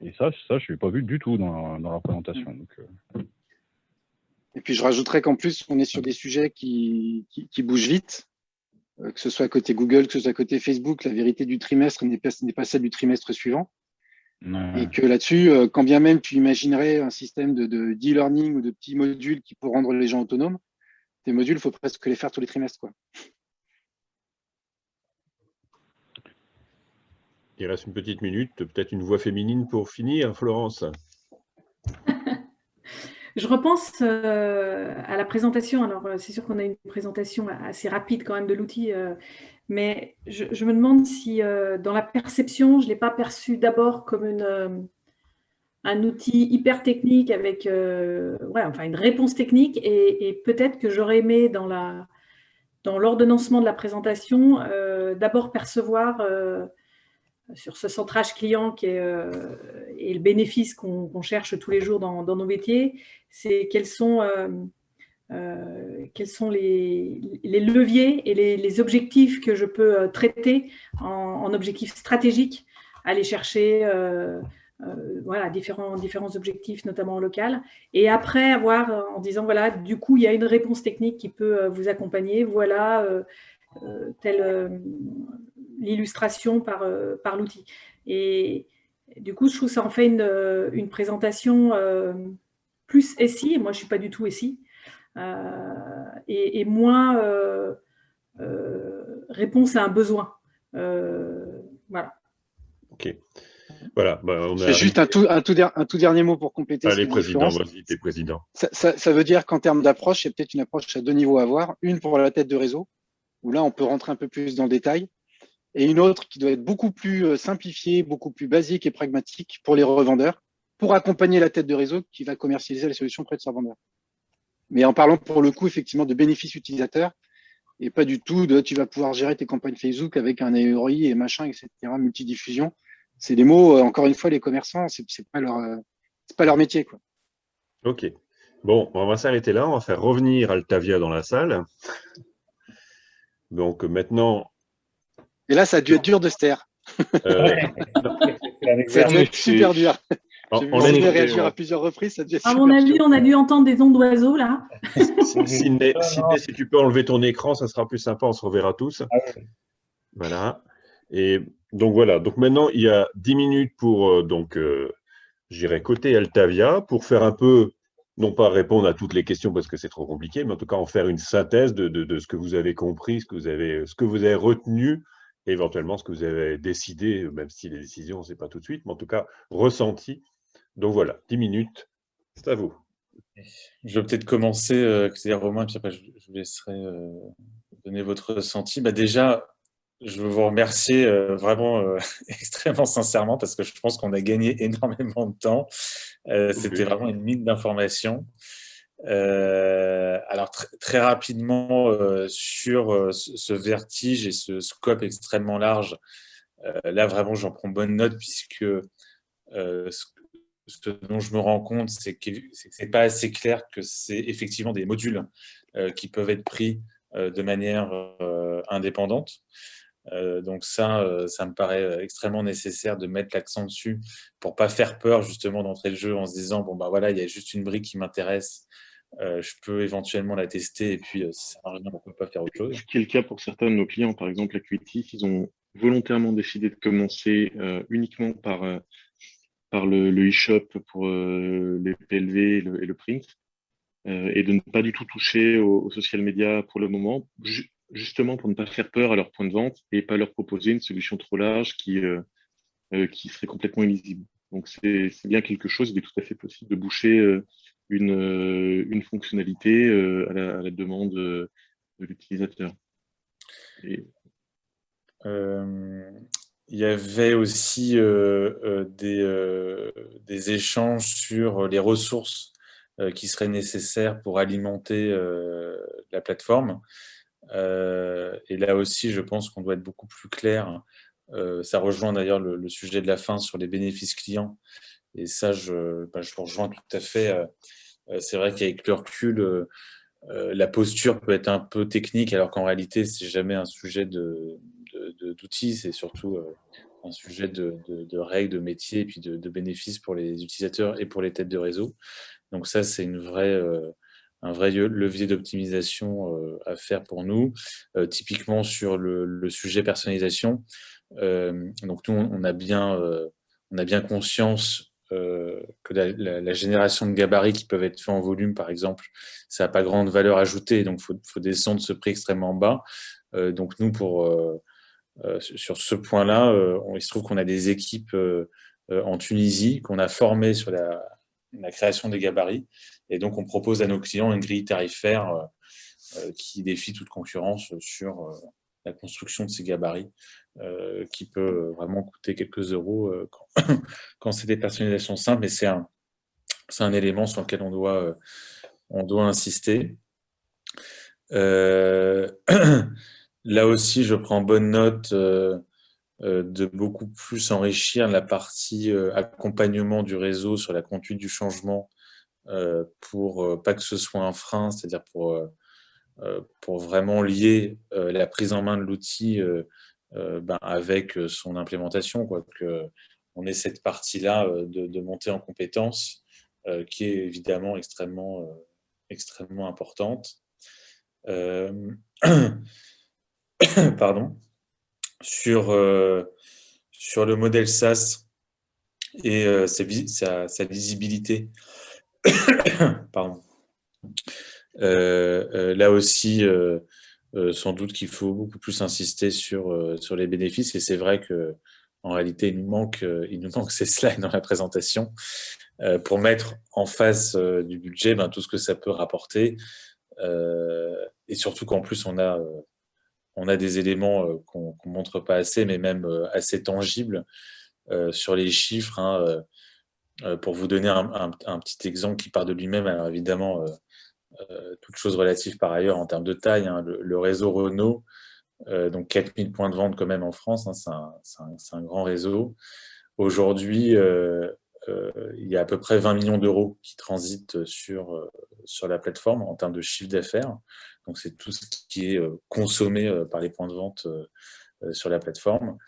Et ça je ne l'ai pas vu du tout dans la présentation. Donc, Et puis, je rajouterais qu'en plus, on est sur des sujets qui bougent vite, que ce soit à côté Google, que ce soit à côté Facebook. La vérité du trimestre n'est pas celle du trimestre suivant. Et que là-dessus, quand bien même tu imaginerais un système de d'e-learning ou de petits modules qui pourraient rendre les gens autonomes, tes modules, il faut presque les faire tous les trimestres, quoi. Il reste une petite minute, peut-être une voix féminine pour finir, Florence. Je repense à la présentation. Alors, c'est sûr qu'on a une présentation assez rapide quand même de l'outil, mais je me demande si dans la perception, je ne l'ai pas perçu d'abord comme un outil hyper technique avec une réponse technique et peut-être que j'aurais aimé dans l'ordonnancement de la présentation d'abord percevoir sur ce centrage client qui est, et le bénéfice qu'on cherche tous les jours dans nos métiers, c'est quels sont les leviers et les objectifs que je peux traiter en objectifs stratégiques, aller chercher différents objectifs, notamment en local. Et après avoir en disant, voilà, du coup, il y a une réponse technique qui peut vous accompagner. Voilà l'illustration par l'outil. Et du coup, je trouve que ça en fait une présentation plus SI, et moi je ne suis pas du tout SI, et moins réponse à un besoin. Voilà. Ok. Voilà. C'est juste un tout dernier mot pour compléter. Allez, président, vas-y, t'es président. Ça veut dire qu'en termes d'approche, il y a peut-être une approche à deux niveaux à avoir. Une pour la tête de réseau, où là, on peut rentrer un peu plus dans le détail. Et une autre qui doit être beaucoup plus simplifiée, beaucoup plus basique et pragmatique pour les revendeurs, pour accompagner la tête de réseau qui va commercialiser les solutions près de ses revendeurs. Mais en parlant pour le coup, effectivement, de bénéfices utilisateurs, et pas du tout de tu vas pouvoir gérer tes campagnes Facebook avec un AERI et machin, etc., multidiffusion. C'est des mots, encore une fois, les commerçants, c'est pas leur métier, quoi. Ok. Bon, on va s'arrêter là, on va faire revenir Altavia dans la salle. Donc maintenant. Et là, ça a dû être dur de se taire. Ça a dû être super dur. J'ai vu Sidney réagir à plusieurs reprises, ça a dû être à mon avis, on a dû entendre des ondes d'oiseaux, là. Sidney, si tu peux enlever ton écran, ça sera plus sympa, on se reverra tous. Voilà. Et donc voilà, donc maintenant, il y a 10 minutes pour, j'irai côté Altavia, pour faire un peu, non pas répondre à toutes les questions parce que c'est trop compliqué, mais en tout cas en faire une synthèse de ce que vous avez compris, ce que vous avez retenu, et éventuellement ce que vous avez décidé, même si les décisions, c'est pas tout de suite, mais en tout cas ressenti. Donc voilà, 10 minutes, c'est à vous. Je vais peut-être commencer, c'est-à-dire Romain, puis après je vous laisserai donner votre ressenti. Déjà, je veux vous remercier vraiment extrêmement sincèrement parce que je pense qu'on a gagné énormément de temps. C'était vraiment une mine d'informations. Alors très rapidement sur ce vertige et ce scope extrêmement large, là vraiment j'en prends bonne note puisque ce dont je me rends compte, c'est que c'est pas assez clair que c'est effectivement des modules qui peuvent être pris de manière indépendante. Donc ça me paraît extrêmement nécessaire de mettre l'accent dessus pour pas faire peur justement d'entrer le jeu en se disant bon voilà, il y a juste une brique qui m'intéresse je peux éventuellement la tester et puis si ça ne marche pas, on ne peut pas faire autre chose. Ce qui est le cas pour certains de nos clients, par exemple Acuitis, ils ont volontairement décidé de commencer uniquement par le e-shop pour les PLV et le print, et de ne pas du tout toucher aux social media pour le moment, justement pour ne pas faire peur à leur point de vente et pas leur proposer une solution trop large qui serait complètement illisible. Donc c'est bien quelque chose, il est tout à fait possible de boucher une fonctionnalité à la demande de l'utilisateur. Il y avait aussi des échanges sur les ressources qui seraient nécessaires pour alimenter la plateforme. Et là aussi, je pense qu'on doit être beaucoup plus clair. Ça rejoint d'ailleurs le sujet de la fin sur les bénéfices clients. Et ça, je rejoins tout à fait. C'est vrai qu'avec le recul, la posture peut être un peu technique, alors qu'en réalité, c'est jamais un sujet d'outils, c'est surtout un sujet de règles, de métiers, et puis de bénéfices pour les utilisateurs et pour les têtes de réseau. Donc ça, c'est un vrai levier d'optimisation à faire pour nous. Typiquement sur le sujet personnalisation, donc nous, on a bien conscience que la génération de gabarits qui peuvent être faits en volume, par exemple, ça n'a pas grande valeur ajoutée, donc il faut descendre ce prix extrêmement bas. Donc nous, sur ce point-là, il se trouve qu'on a des équipes en Tunisie qu'on a formées sur la création des gabarits, et donc on propose à nos clients une grille tarifaire qui défie toute concurrence sur la construction de ces gabarits, qui peut vraiment coûter quelques euros quand c'est des personnalisations simples, mais c'est un élément sur lequel on doit insister. Là aussi, je prends bonne note de beaucoup plus enrichir la partie accompagnement du réseau sur la conduite du changement pour pas que ce soit un frein, c'est-à-dire pour vraiment lier la prise en main de l'outil avec son implémentation, qu'on ait cette partie-là de montée en compétences qui est évidemment extrêmement importante. Pardon. Sur le modèle SaaS et sa visibilité. Pardon. Là aussi, sans doute qu'il faut beaucoup plus insister sur les bénéfices, et c'est vrai qu'en réalité, il nous manque ces slides dans la présentation pour mettre en face du budget tout ce que ça peut rapporter, et surtout qu'en plus, on a des éléments qu'on ne montre pas assez, mais même assez tangibles sur les chiffres. Pour vous donner un petit exemple qui part de lui-même, alors évidemment, toute chose relative par ailleurs en termes de taille, le réseau Renault, donc 4000 points de vente quand même en France, c'est un grand réseau. Aujourd'hui, il y a à peu près 20 millions d'euros qui transitent sur la plateforme en termes de chiffre d'affaires. Donc c'est tout ce qui est consommé par les points de vente sur la plateforme.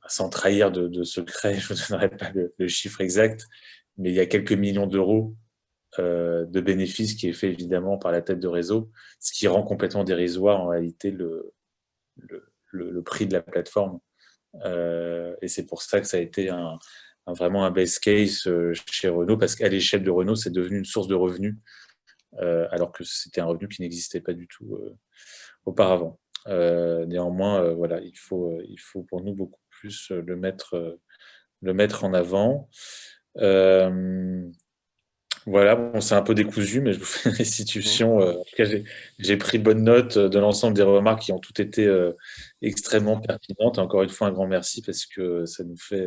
Sans trahir de secret, je ne vous donnerai pas le chiffre exact, mais il y a quelques millions d'euros de bénéfices qui est fait évidemment par la tête de réseau, ce qui rend complètement dérisoire en réalité le prix de la plateforme. Et c'est pour ça que ça a été vraiment un base case chez Renault, parce qu'à l'échelle de Renault, c'est devenu une source de revenus, alors que c'était un revenu qui n'existait pas du tout auparavant. Néanmoins, voilà, il faut pour nous beaucoup plus le mettre en avant. Voilà, bon, c'est un peu décousu, mais je vous fais une restitution. En tout cas, j'ai pris bonne note de l'ensemble des remarques qui ont toutes été extrêmement pertinentes. Et encore une fois, un grand merci, parce que ça nous fait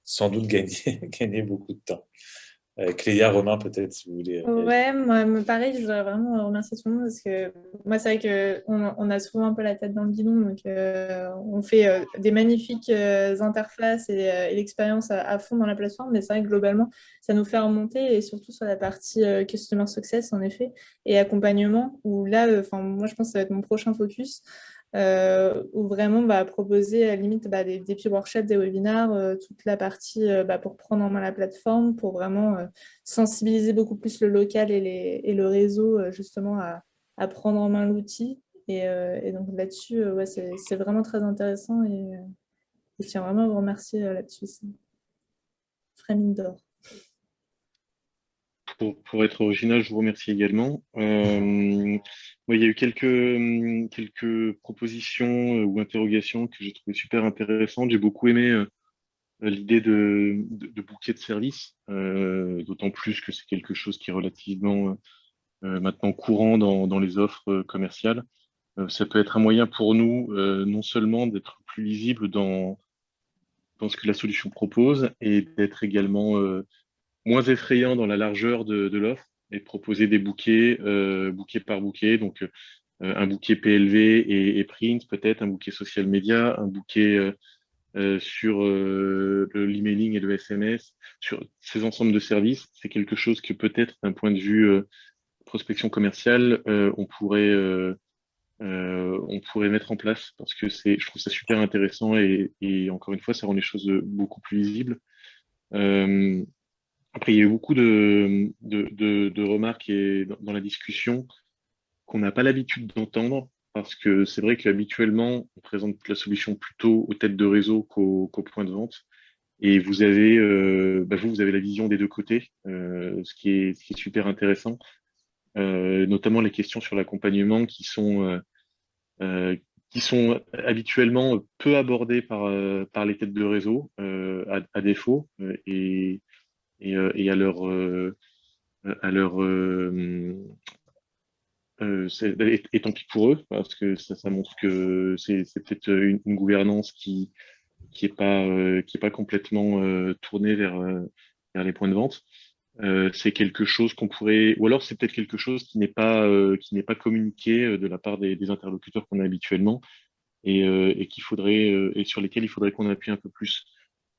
sans doute gagner beaucoup de temps. Cléa, Romain, peut-être, si vous voulez. Ouais, moi, pareil, je voudrais vraiment remercier tout le monde, parce que moi, c'est vrai qu'on a souvent un peu la tête dans le guidon, donc on fait des magnifiques interfaces et l'expérience à fond dans la plateforme, mais c'est vrai que globalement, ça nous fait remonter, et surtout sur la partie Customer Success, en effet, et accompagnement, où là, moi, je pense que ça va être mon prochain focus. où vraiment proposer à la limite des petits workshops, des webinaires, toute la partie pour prendre en main la plateforme, pour vraiment sensibiliser beaucoup plus le local et le réseau justement à prendre en main l'outil. Et donc là-dessus, ouais, c'est vraiment très intéressant et je tiens vraiment à vous remercier là-dessus. C'est très mine d'or. Pour être original, je vous remercie également. Il y a eu quelques propositions ou interrogations que j'ai trouvées super intéressantes. J'ai beaucoup aimé l'idée de bouquet de services, d'autant plus que c'est quelque chose qui est relativement maintenant courant dans les offres commerciales. Ça peut être un moyen pour nous non seulement d'être plus lisible dans ce que la solution propose et d'être également moins effrayant dans la largeur de l'offre et de proposer des bouquets, bouquet par bouquet, donc un bouquet PLV et print, peut-être un bouquet social media, un bouquet sur l'emailing et le SMS, sur ces ensembles de services. C'est quelque chose que peut-être d'un point de vue prospection commerciale, on pourrait mettre en place parce que je trouve ça super intéressant et encore une fois, ça rend les choses beaucoup plus visibles. Après, il y a eu beaucoup de remarques dans la discussion qu'on n'a pas l'habitude d'entendre parce que c'est vrai qu'habituellement, on présente la solution plutôt aux têtes de réseau qu'au point de vente. Et vous avez, vous avez la vision des deux côtés, ce qui est super intéressant, notamment les questions sur l'accompagnement qui sont habituellement peu abordées par les têtes de réseau, à défaut, et à leur et tant pis pour eux, parce que ça montre que c'est peut-être une gouvernance qui est pas complètement tournée vers les points de vente. C'est quelque chose qu'on pourrait, ou alors c'est peut-être quelque chose qui n'est pas communiqué de la part des interlocuteurs qu'on a habituellement et qu'il faudrait et sur lesquels il faudrait qu'on appuie un peu plus,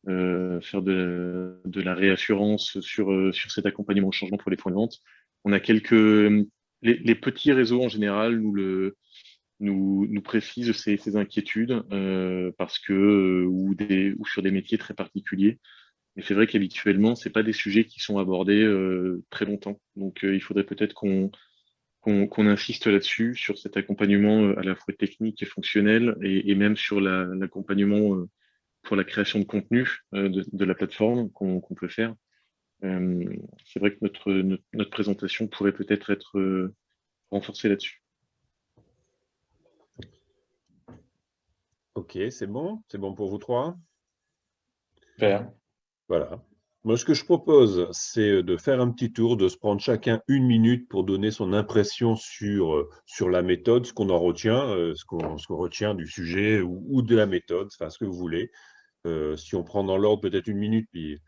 faire de la réassurance sur cet accompagnement au changement pour les points de vente. On a les petits réseaux en général nous précisent ces inquiétudes parce que ou sur des métiers très particuliers. Mais c'est vrai qu'habituellement, c'est pas des sujets qui sont abordés très longtemps. Donc, il faudrait peut-être qu'on insiste là-dessus, sur cet accompagnement à la fois technique et fonctionnel, et même sur l'accompagnement pour la création de contenu de la plateforme qu'on peut faire. C'est vrai que notre présentation pourrait peut-être être renforcée là-dessus. Ok, c'est bon pour vous trois? Super. Voilà. Moi, ce que je propose, c'est de faire un petit tour, de se prendre chacun 1 minute pour donner son impression sur la méthode, ce qu'on en retient, ce qu'on retient du sujet ou de la méthode, enfin ce que vous voulez. Si on prend dans l'ordre, peut-être 1 minute, puis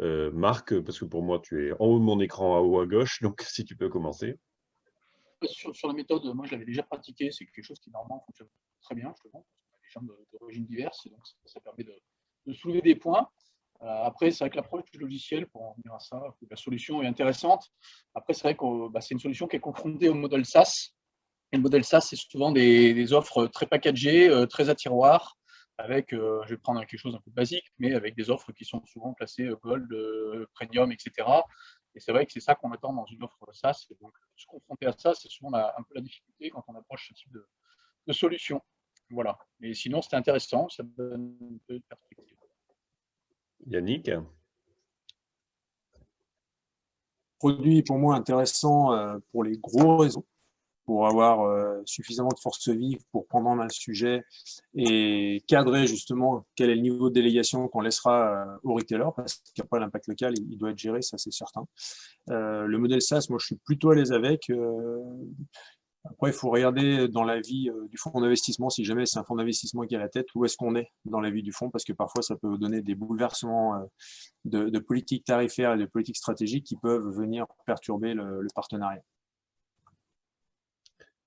Marc, parce que pour moi, tu es en haut de mon écran, en haut à gauche, donc si tu peux commencer. Sur la méthode, moi je l'avais déjà pratiqué, c'est quelque chose qui normalement fonctionne très bien, justement, parce qu'on a des gens d'origine diverses, et donc ça permet de soulever des points. Après, c'est vrai que l'approche du logiciel, pour en venir à ça, la solution est intéressante. Après, c'est vrai que c'est une solution qui est confrontée au modèle SaaS. Et le modèle SaaS, c'est souvent des offres très packagées, très à tiroir, avec, je vais prendre quelque chose un peu basique, mais avec des offres qui sont souvent classées Gold, Premium, etc. Et c'est vrai que c'est ça qu'on attend dans une offre SaaS. Et donc, se confronter à ça, c'est souvent un peu la difficulté quand on approche ce type de solution. Voilà. Mais sinon, c'était intéressant, ça donne un peu de perspective. Yannick? Produit pour moi intéressant pour les gros réseaux, pour avoir suffisamment de force vive pour prendre en main le sujet et cadrer justement quel est le niveau de délégation qu'on laissera aux retailers, parce qu'après l'impact local, il doit être géré, ça c'est certain. Le modèle SaaS, moi je suis plutôt à l'aise avec. Après, il faut regarder dans la vie du fonds d'investissement, si jamais c'est un fonds d'investissement qui est à la tête, où est-ce qu'on est dans la vie du fonds, parce que parfois ça peut donner des bouleversements de politique tarifaire et de politique stratégique qui peuvent venir perturber le partenariat.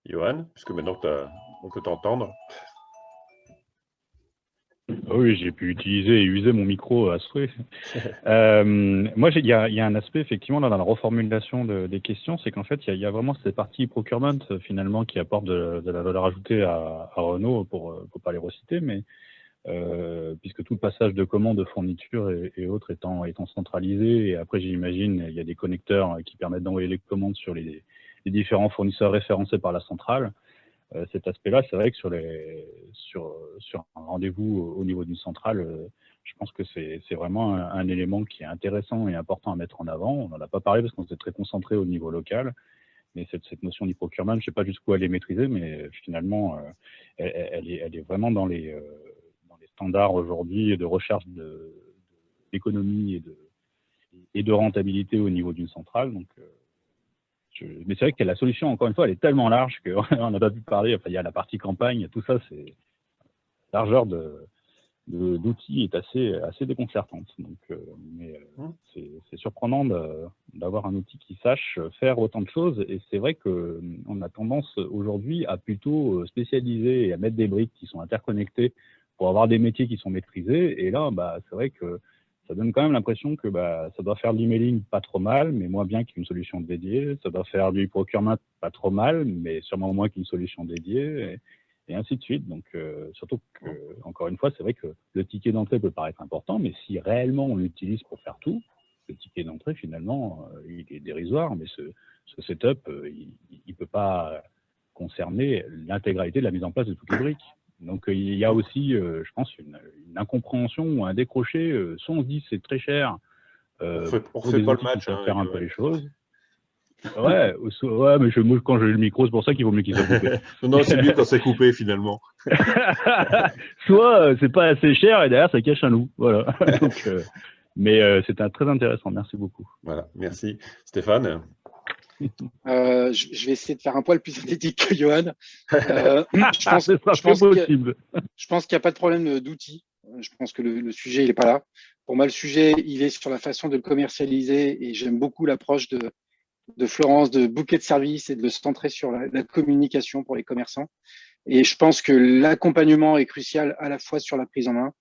Johan, puisque maintenant on peut t'entendre. Oui, j'ai pu utiliser et user mon micro à souhait. Moi, il y a un aspect, effectivement, là, dans la reformulation des questions, c'est qu'en fait, il y a vraiment cette partie procurement, finalement, qui apporte de la valeur ajoutée à Renault, pour pas les reciter, mais puisque tout le passage de commandes, de fournitures et autres étant centralisé, et après, j'imagine, il y a des connecteurs qui permettent d'envoyer les commandes sur les différents fournisseurs référencés par la centrale. Cet aspect-là, c'est vrai que sur un rendez-vous au niveau d'une centrale, je pense que c'est vraiment un élément qui est intéressant et important à mettre en avant. On n'en a pas parlé parce qu'on s'est très concentré au niveau local, mais cette notion du procurement, je ne sais pas jusqu'où elle est maîtrisée, mais finalement, elle est vraiment dans les standards aujourd'hui de recherche d'économie et de rentabilité au niveau d'une centrale. Donc, mais c'est vrai que la solution, encore une fois, elle est tellement large qu'on n'a pas pu parler. Enfin, il y a la partie campagne, tout ça, c'est largeur d'outils est assez déconcertante. Donc, c'est surprenant d'avoir un outil qui sache faire autant de choses. Et c'est vrai qu'on a tendance aujourd'hui à plutôt spécialiser et à mettre des briques qui sont interconnectées pour avoir des métiers qui sont maîtrisés. Et là, c'est vrai que ça donne quand même l'impression que ça doit faire de l'emailing pas trop mal, mais moins bien qu'une solution dédiée. Ça doit faire du procurement pas trop mal, mais sûrement moins qu'une solution dédiée, et ainsi de suite. Donc, surtout que, encore une fois, c'est vrai que le ticket d'entrée peut paraître important, mais si réellement on l'utilise pour faire tout, le ticket d'entrée, finalement, il est dérisoire, mais ce setup, il ne peut pas concerner l'intégralité de la mise en place de toutes les briques. Donc, il y a aussi, je pense, une incompréhension ou un décroché. Soit on se dit c'est très cher. On refait pas le match. Faire un peu les choses. Ouais, mais moi, quand j'ai le micro, c'est pour ça qu'il vaut mieux qu'il soit coupé. Non, c'est mieux quand c'est coupé, finalement. Soit c'est pas assez cher et derrière, ça cache un loup. Voilà. Donc, mais c'était très intéressant. Merci beaucoup. Voilà, merci. Stéphane? Je vais essayer de faire un poil plus synthétique que Johan. Je pense qu'il n'y a pas de problème d'outils. Je pense que le sujet, il n'est pas là. Pour moi, le sujet, il est sur la façon de le commercialiser, et j'aime beaucoup l'approche de Florence, de bouquet de services, et de le centrer sur la communication pour les commerçants. Et je pense que l'accompagnement est crucial, à la fois sur la prise en main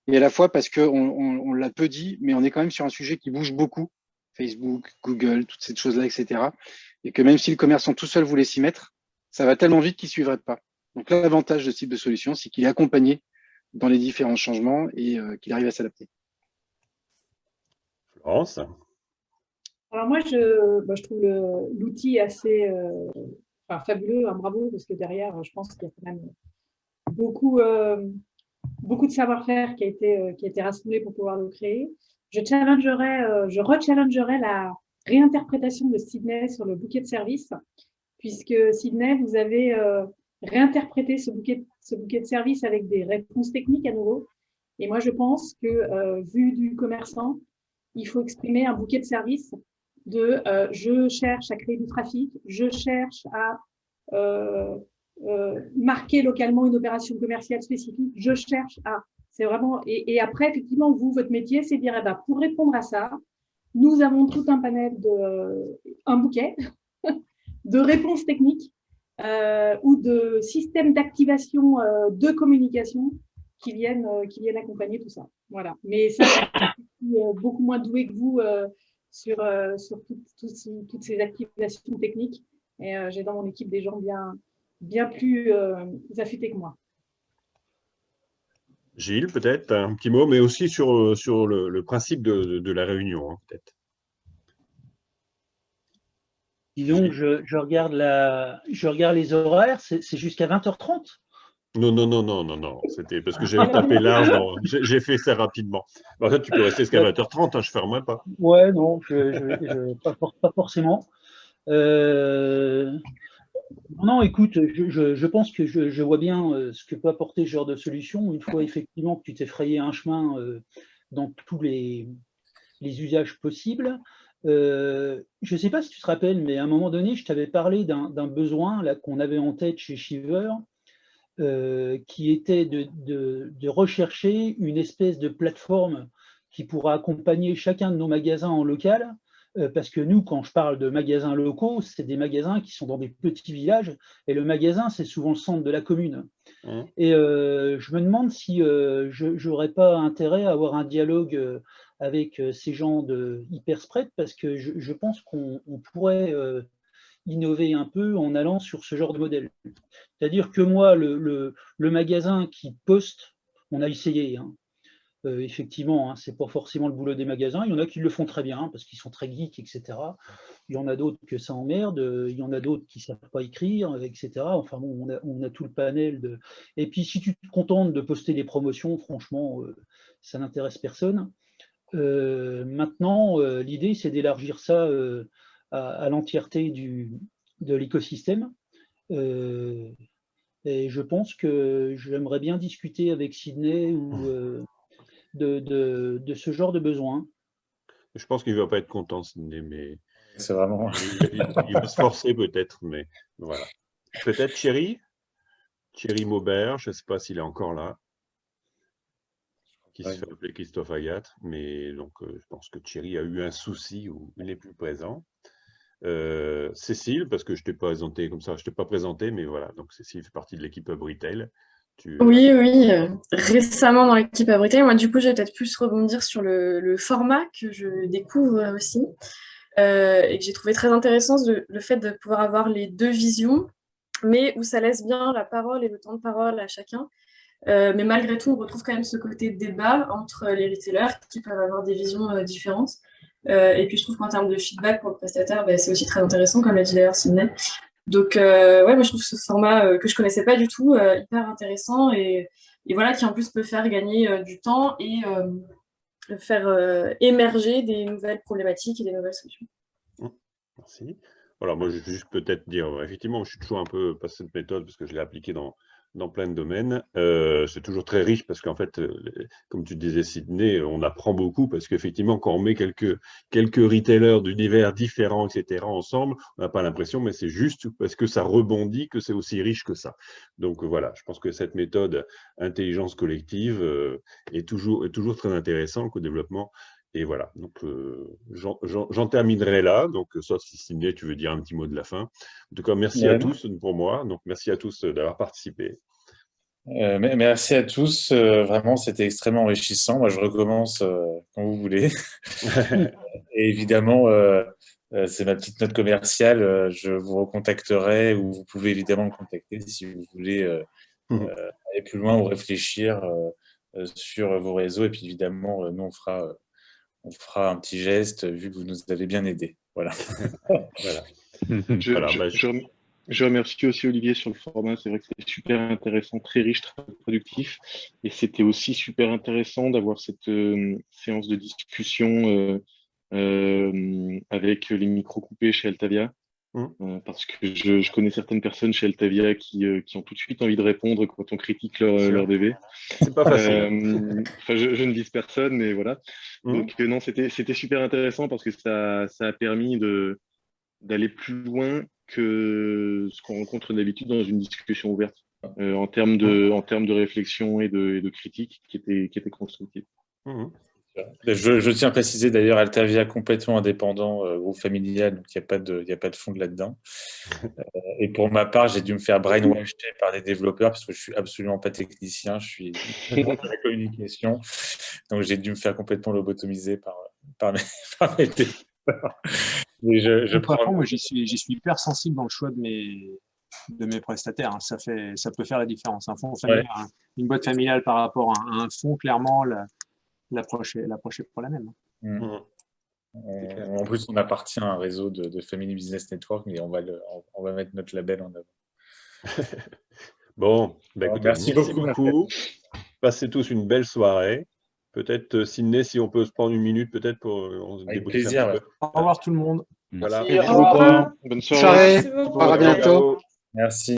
et à la fois parce qu'on l'a peu dit, mais on est quand même sur un sujet qui bouge beaucoup. Facebook, Google, toutes ces choses-là, etc. Et que même si le commerçant tout seul voulait s'y mettre, ça va tellement vite qu'il ne suivrait pas. Donc l'avantage de ce type de solution, c'est qu'il est accompagné dans les différents changements et qu'il arrive à s'adapter. Florence? Alors moi, je trouve l'outil assez fabuleux, bravo, parce que derrière, je pense qu'il y a quand même beaucoup de savoir-faire qui a été rassemblé pour pouvoir le créer. Je rechallengerai la réinterprétation de Sydney sur le bouquet de services, puisque Sydney, vous avez réinterprété ce bouquet de services avec des réponses techniques à nouveau. Et moi, je pense que, vu du commerçant, il faut exprimer un bouquet de services de je cherche à créer du trafic, je cherche à marquer localement une opération commerciale spécifique, je cherche à... C'est vraiment, et après, effectivement, vous, votre métier, c'est de dire, pour répondre à ça, nous avons tout un panel un bouquet de réponses techniques ou de systèmes d'activation de communication qui viennent accompagner tout ça. Voilà. Mais ça, je suis beaucoup moins douée que vous sur toutes ces activations techniques. Et j'ai dans mon équipe des gens bien plus affûtés que moi. Gilles, peut-être un petit mot, mais aussi sur le principe de la réunion, peut-être. Disons que je regarde les horaires, c'est jusqu'à 20h30. Non. C'était parce que j'avais tapé large. J'ai fait ça rapidement. En fait, tu peux rester jusqu'à 20h30, je ne fermerai pas. Ouais, non, pas forcément. Non, écoute, je pense que je vois bien ce que peut apporter ce genre de solution. Une fois effectivement que tu t'es frayé un chemin dans tous les usages possibles. Je ne sais pas si tu te rappelles, mais à un moment donné, je t'avais parlé d'un besoin qu'on avait en tête chez Shiver, qui était de rechercher une espèce de plateforme qui pourra accompagner chacun de nos magasins en local. Parce que nous, quand je parle de magasins locaux, c'est des magasins qui sont dans des petits villages, et le magasin, c'est souvent le centre de la commune. Et je me demande si je n'aurais pas intérêt à avoir un dialogue avec ces gens de Hyperspread, parce que je pense qu'on pourrait innover un peu en allant sur ce genre de modèle. C'est-à-dire que moi, le magasin qui poste, on a essayé, hein. Effectivement, hein, ce n'est pas forcément le boulot des magasins. Il y en a qui le font très bien parce qu'ils sont très geeks, etc. Il y en a d'autres que ça emmerde. Il y en a d'autres qui ne savent pas écrire, etc. Enfin bon, on a tout le panel de. Et puis si tu te contentes de poster des promotions, franchement, ça n'intéresse personne. Maintenant, l'idée, c'est d'élargir ça à l'entièreté de l'écosystème. Et je pense que j'aimerais bien discuter avec Sydney de ce genre de besoin. Je pense qu'il ne va pas être content, Sydney, mais c'est vraiment. il va se forcer peut-être, mais voilà. Peut-être Thierry Maubert, je ne sais pas s'il est encore là, qui se fait appeler Christophe Agathe, mais donc je pense que Thierry a eu un souci où il n'est plus présent. Cécile, parce que je ne t'ai pas présenté comme ça, je ne t'ai pas présenté, mais voilà, donc Cécile fait partie de l'équipe Retail. Oui, récemment dans l'équipe Retail, moi du coup je vais peut-être plus rebondir sur le format que je découvre aussi et que j'ai trouvé très intéressant, le fait de pouvoir avoir les deux visions, mais où ça laisse bien la parole et le temps de parole à chacun. Mais malgré tout, on retrouve quand même ce côté de débat entre les retailers qui peuvent avoir des visions différentes. Et puis je trouve qu'en termes de feedback pour le prestataire, c'est aussi très intéressant, comme l'a dit d'ailleurs Sydney. Donc moi je trouve ce format que je connaissais pas du tout hyper intéressant et voilà, qui en plus peut faire gagner du temps et faire émerger des nouvelles problématiques et des nouvelles solutions. Merci. Voilà, moi je vais juste peut-être dire, effectivement, je suis toujours un peu passé cette méthode parce que je l'ai appliquée dans plein de domaines. C'est toujours très riche parce qu'en fait, comme tu disais Sydney, on apprend beaucoup parce qu'effectivement, quand on met quelques retailers d'univers différents, etc., ensemble, on n'a pas l'impression, mais c'est juste parce que ça rebondit que c'est aussi riche que ça. Donc voilà, je pense que cette méthode intelligence collective est toujours très intéressante au développement. Et voilà, donc j'en terminerai là, donc sauf si Sydney, tu veux dire un petit mot de la fin. En tout cas, merci à tous pour moi, donc merci à tous d'avoir participé. Merci à tous, vraiment c'était extrêmement enrichissant. Moi je recommence quand vous voulez. Et évidemment, c'est ma petite note commerciale, je vous recontacterai ou vous pouvez évidemment me contacter si vous voulez aller plus loin ou réfléchir sur vos réseaux. Et puis évidemment, nous on fera un petit geste vu que vous nous avez bien aidés. Voilà. Voilà. Je remercie aussi Olivier sur le format. C'est vrai que c'était super intéressant, très riche, très productif. Et c'était aussi super intéressant d'avoir cette séance de discussion avec les micros coupés chez Altavia. Parce que je connais certaines personnes chez Altavia qui ont tout de suite envie de répondre quand on critique leur DV. C'est pas facile. Je ne vise personne, mais voilà. Donc non, c'était super intéressant parce que ça a permis d'aller plus loin que ce qu'on rencontre d'habitude dans une discussion ouverte en termes de réflexion et de critique qui était constructive. Je tiens à préciser d'ailleurs Altavia complètement indépendant, groupe familial, donc il n'y a pas de fond là-dedans. Et pour ma part, j'ai dû me faire brainwasher par des développeurs parce que je suis absolument pas technicien, je suis dans la communication, donc j'ai dû me faire complètement lobotomiser par mes développeurs. Moi, j'y suis hyper sensible dans le choix de mes prestataires. Hein. Ça peut faire la différence. Un fonds familial, une boîte familiale par rapport à un fonds, clairement, l'approche est pas la même. En plus, on appartient à un réseau de Family Business Network, mais on va mettre notre label en avant. Bon, écoutez, merci beaucoup. Passez tous une belle soirée. Peut-être, Sydney, si on peut se prendre une minute, peut-être pour avec plaisir. Au revoir tout le monde. Voilà. Merci beaucoup. Bonne soirée. À bientôt. Merci.